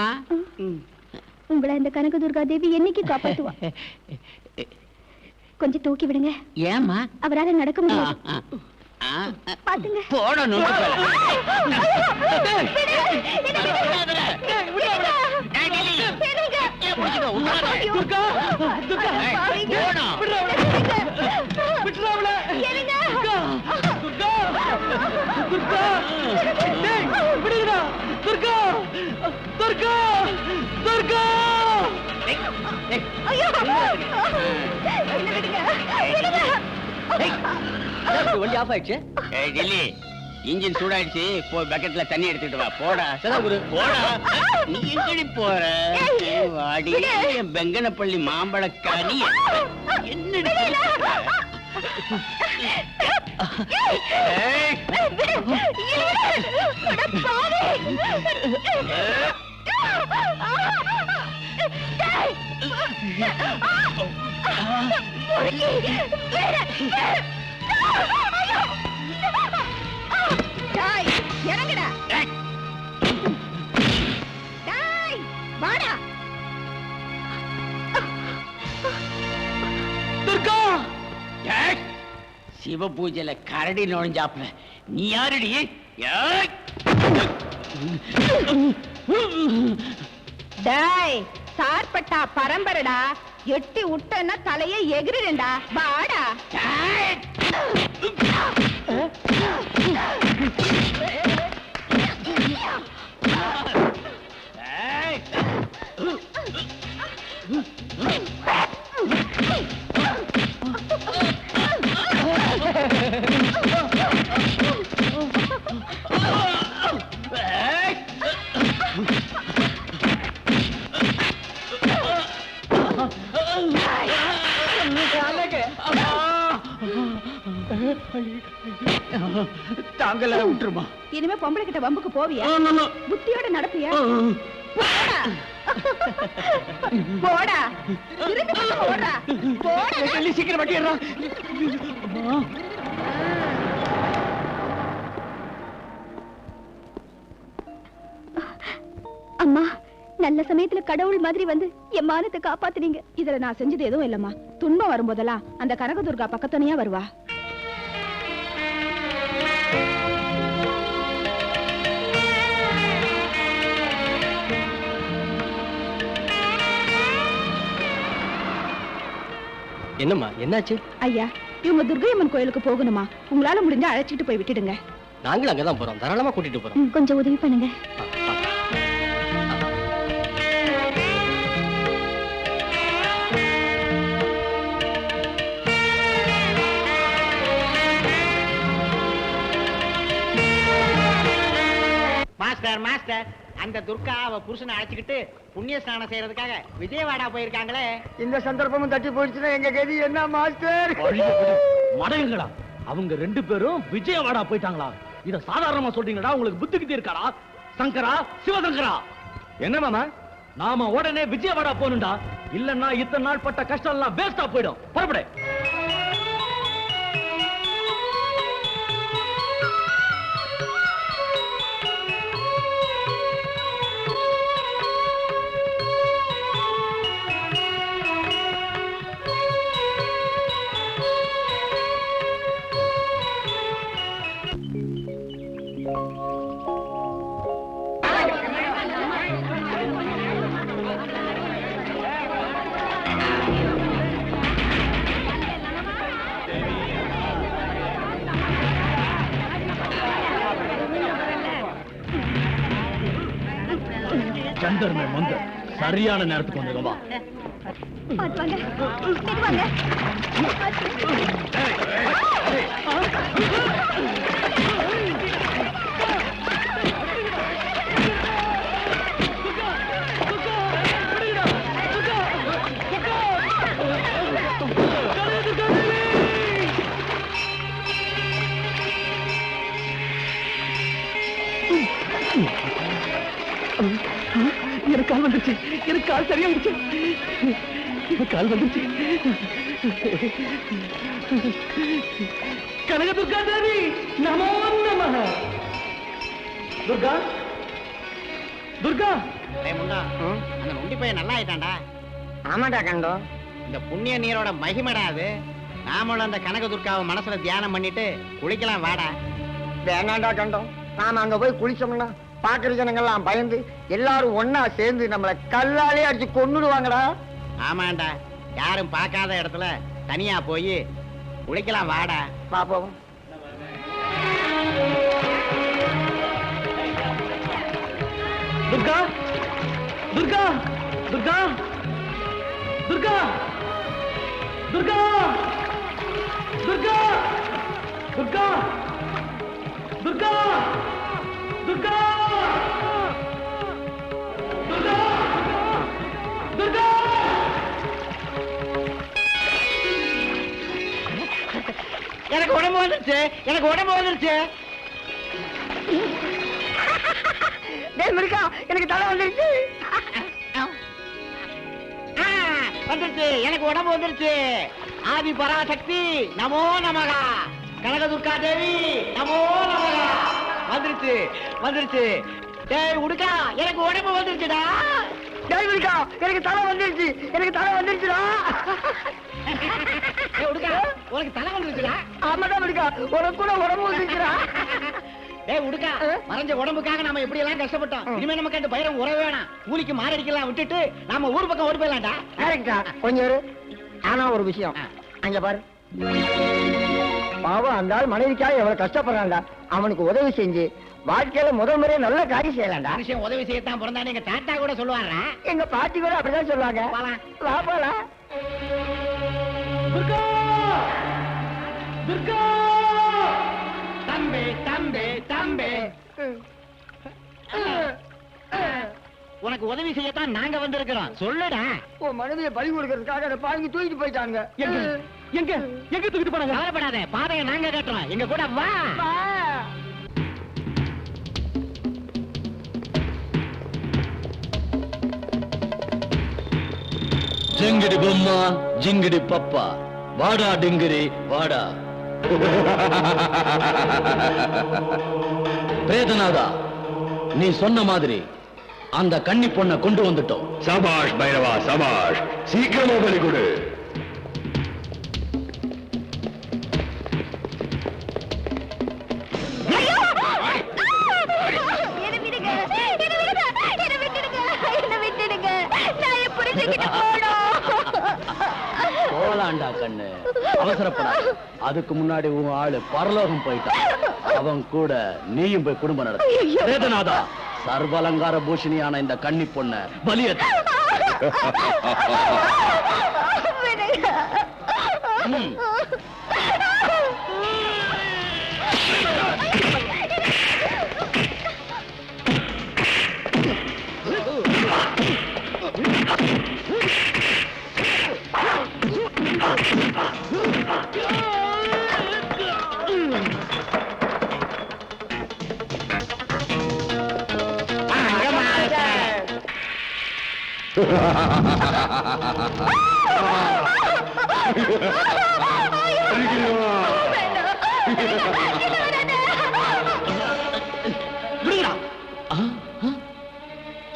உங்களை இந்த கனகதுர்கா தேவி என்னைக்கு காப்பாத்துவா? கொஞ்சம் தூக்கி விடுங்க. ஏம்மா? அவரால நடக்க முடியாது. பாத்துங்க. போடணும். வண்டி ஆஃப் ஆயிடுச்சு. இன்ஜின் சூடாயிடுச்சு. போய் பக்கெட்ல தண்ணி எடுத்துட்டு வா. போடா போடா. நீ எங்கடி போற? வாடி பெங்கனப்பள்ளி மாம்பழக்காரி. என்னடி இறங்கடா. சிவ பூஜையில கரடி நுழைஞ்சாப்ல நீ யாருடி? டேய் சார்பட்டா பரம்பரடா, எட்டி விட்டனா தலைய எகிரிடா. வாடா. தாங்கல விட்டுருமா. இனிமே பொம்பளை கிட்ட வம்புக்கு போவியா? புத்தியோட நடப்பியா? போடா திரும்பி போடா போடா. சீக்கிரம் வட்டிடுறா. அம்மா, நல்ல சமயத்துல கடவுள் மாதிரி வந்து என் மானத்தை காப்பாத்துனீங்க. இதுல நான் செஞ்சது எதுவும் இல்லம்மா. துன்பம் வரும்போதெல்லாம் அந்த கனகதுர்கா பக்கத்தனையா வருவா. என்னம்மா என்னாச்சு? ஐயா, இவங்க துர்கையம்மன் கோயிலுக்கு போகணுமா? உங்களால முடிஞ்சா அழைச்சிட்டு போய் விட்டுடுங்க. நாங்களும் அங்கதான் போறோம், தாராளமா கூட்டிட்டு போறோம். கொஞ்சம் உதவி பண்ணுங்க. மாஸ்டர் மாஸ்டர், அந்த துர்கா அவ புருஷனை அழைச்சுக்கிட்டு புண்ணிய ஸ்நானம் செய்யறதுக்காக விஜயவாடா போயிருக்காங்களே. இந்த சந்தர்ப்பமும் தட்டி போயிடுச்சுன்னா எங்க கதி என்ன மாஸ்டர்? மடையங்களா, அவங்க 2 பேரும் விஜயவாடா போயிட்டாங்களா? இத சாதாரணமா சொல்றீங்களா? உங்களுக்கு புத்தி கிட்டி இருக்காரா? சங்கரா, சிவசங்கரா, என்ன மாமா? நாம உடனே விஜயவாடா போகணும்டா. இல்லன்னா இத்தனை நாள் பட்ட கஷ்டம் எல்லாம் வேஸ்டா போயிடும். புறப்படு. சந்தர்மே மந்த சரியான நேரத்துக்கு வந்துருவா. எனக்கு கால் வந்துருச்சு, எனக்கு கால் சரியாயிடுச்சு, எனக்கு கால் வந்துருச்சு. கனக துர்கா தேவி நமோ நமः. துர்கா துர்கா. முண்டா, அந்த நொண்டி பையன் நல்லா ஆயிட்டான்டா. ஆமாடா கண்டோம். இந்த புண்ணிய நீரோட மகிமடா அது. நாமளும் அந்த கனக துர்காவை மனசுல தியானம் பண்ணிட்டு குளிக்கலாம் வாடா. வேணாண்டா கண்டோம். நாம அங்க போய் குளிச்சோம்னா பாக்குற ஜனங்கள்லாம் பயந்து எல்லாரும் ஒன்னா சேர்ந்து நம்மள கல்லாலே அடிச்சு கொன்னுடுவாங்கடா. ஆமாண்டா, யாரும் பார்க்காத இடத்துல தனியா போய் குளிக்கலாம் வாடா. பாப்போம். துர்கா துர்கா துர்கா துர்கா துர்கா துர்கா துர்கா துர்கா துர்கா துர்கா. எனக்கு உடம்பு வந்துருச்சு, எனக்கு உடம்பு வந்துருச்சு. எனக்கு தலை வந்துருச்சு. வந்துருச்சு, எனக்கு உடம்பு வந்துருச்சு. ஆதி பராசக்தி நமோ நமக. கனக துர்கா தேவி நமோ நமக. வந்துருச்சு வந்துருச்சு. டேய் உடுக்கா, எனக்கு உடம்பு வந்துருச்சுடா. டேய் உடுக்கா, எனக்கு தலை வந்துருச்சு, எனக்கு தலை வந்துருச்சுடா. உனக்கு தலை வந்துருச்சுடா. ஆமாதான் இருக்கா, உனக்கு கூட உடம்பு வந்துருக்குறா. டேய் உடுக்கா, மறைஞ்ச உடம்புக்காக நாம எப்படி எல்லாம் கஷ்டப்பட்டோம். இனிமே நமக்கு அந்த பயிரம் உறவே வேணாம். கூலிக்கு மாரடிக்கலாம் விட்டுட்டு நாம ஊர் பக்கம் ஓடி போயிடலாம்டா. கரெக்டா, கொஞ்சம் இரு. ஆனா ஒரு விஷயம், அங்க பாரு, பாவம் அந்த ஆள் மனைவிக்காக எவ்வளவு கஷ்டப்படுறான்டா. அவனுக்கு உதவி செஞ்சு வாழ்க்கையில முதல் முறையே நல்ல காரியம் செய்யலாம்டா. மனுஷன் உதவி செய்யத்தான் பிறந்தானே எங்க தாத்தா கூட சொல்லுவாரா. எங்க பாட்டி கூட அப்படிதான் சொல்லுவாங்க. வா போலாம். துர்கா, துர்கா, தம்பி தம்பி தம்பி, உனக்கு உதவி செய்யத்தான் நாங்க வந்திருக்கிறோம். சொல்லுடா. உன் மனைவியை பலி கொடுக்கறதுக்காக அதை பாருங்க தூக்கிட்டு போயிட்டாங்க. எங்க எங்க எங்க தூக்கிட்டு போனாங்க? கவலைப்படாத, பாதையை நாங்க கட்டுறோம். எங்க கூட வா. ஜிங்கிடி பொம்மா ஜிங்கிடி பப்பா, வாடா டிங்கிரி வாடா. பிரேதநாதா, நீ சொன்ன மாதிரி அந்த கன்னி பொண்ணை கொண்டு வந்துட்டோம். சபாஷ் பைரவா சபாஷ், சீக்கிரமா பலி கொடு. போலாண்டா கண்ணு, அவசரப்படாத. அதுக்கு முன்னாடி உன் ஆளு பரலோகம் போயிட்டான். அவன் கூட நீயும் போய் குடும்பம் நடத்த. வேதநாதா, சர்வலங்கார பூஷணியான இந்த கன்னி பொண்ண பலியேற்று.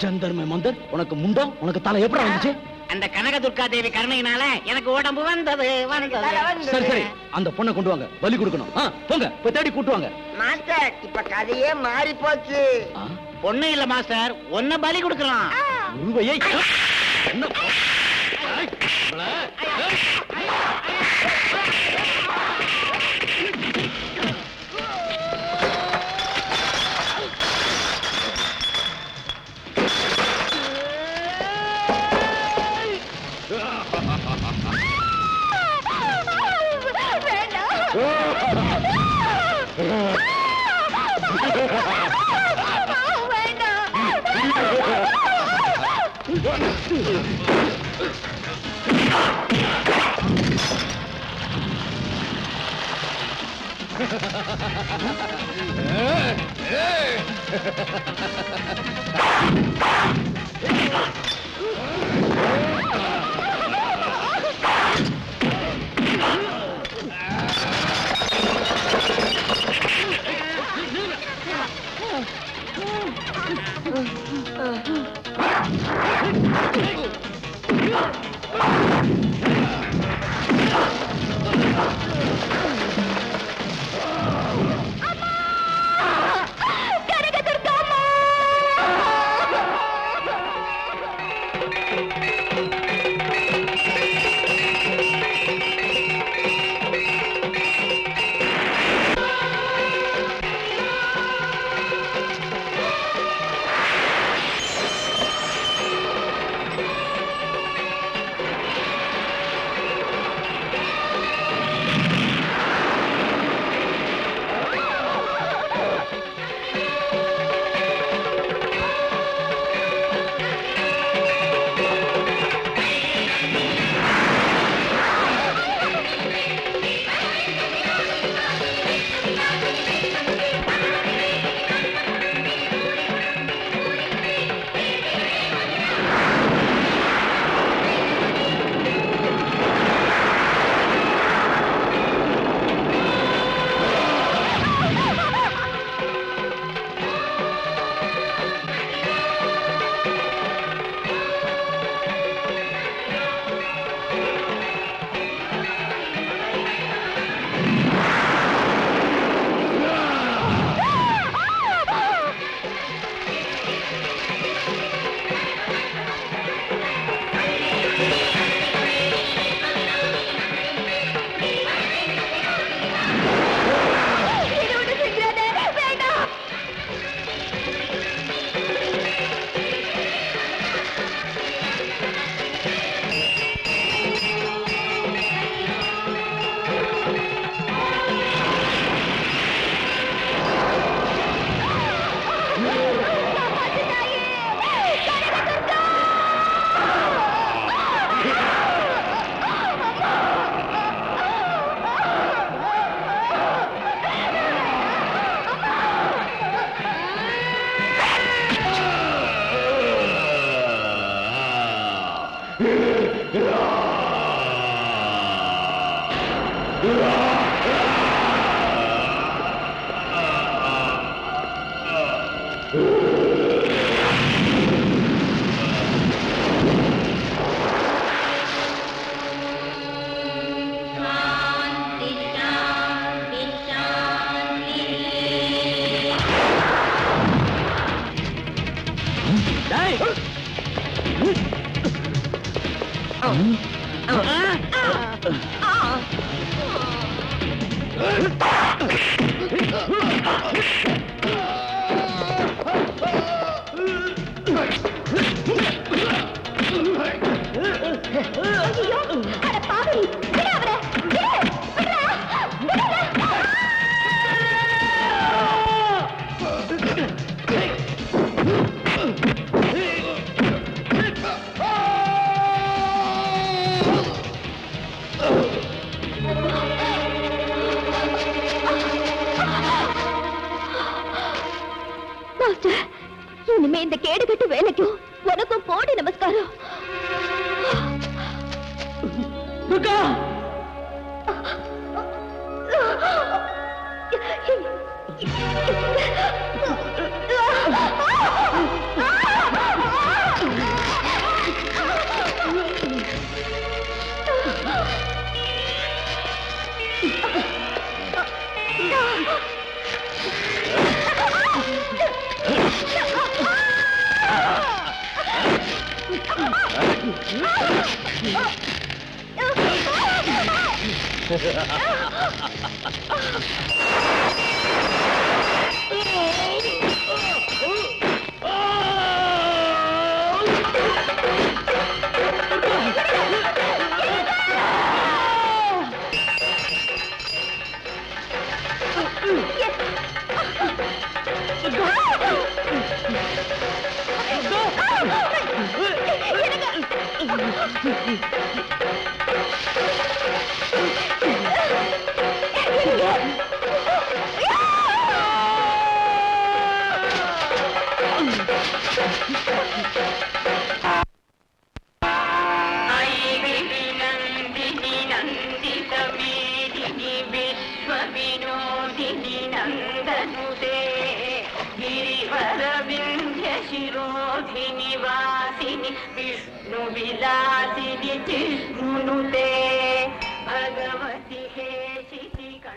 சந்தர்மே மந்தர், உனக்கு முண்டம், உனக்கு தலை எப்படி வந்துச்சு? அந்த கனக துர்கா தேவி கருணையினால எனக்கு உடம்பு வந்தது. சரி சரி, அந்த பொண்ணை கொண்டு வாங்க, பலி கொடுக்கணும். போங்க, போய் தேடி கூட்டு வாங்க. மாஸ்டர், இப்ப கதையே மாறி போச்சு. பொண்ணு இல்ல மாஸ்டர், ஒன்ன பலி கொடுக்கலாம். உருவையை இனிமே இந்த கேடு கட்டு வேலைக்கும் உனக்கும் கோடி நமஸ்காரம்.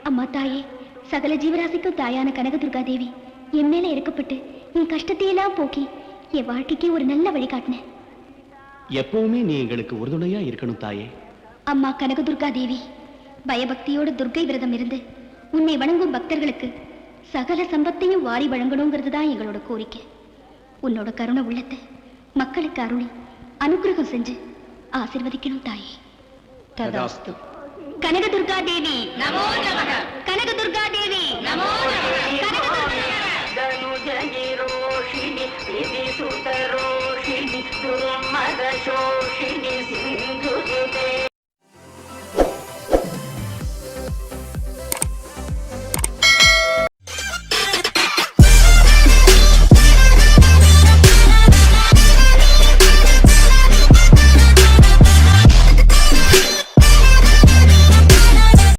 அம்மா தாயே, சகல ஜீவராசிக்கும் தாயான கனகதுர்கா தேவி என் மேல இறக்கப்பட்டு என் கஷ்டத்தையெல்லாம் போக்கி என் வாழ்க்கைக்கு ஒரு நல்ல வழி காட்டின. எப்பவுமே நீ எங்களுக்கு உறுதுணையா இருக்கணும் தாயே. அம்மா கனகதுர்கா தேவி, பயபக்தியோட துர்க்கை விரதம் இருந்து உன்னை வணங்கும் பக்தர்களுக்கு சகல சம்பத்தையும் வாரி வழங்கணுங்கிறது தான் எங்களோட கோரிக்கை. உன்னோட கருணை உள்ளத்தை மக்களுக்கு அருளி அனுகிரகம் செஞ்சு ஆசீர்வதிக்கணும் தாயே. ததாஸ்து. கனகதுர்கா தேவி நமோ நமக. கனகதுர்கா தேவி நமோ நமக. ரோஷிணி, சுதரோஷிணி, துர்மத சோஷிணி,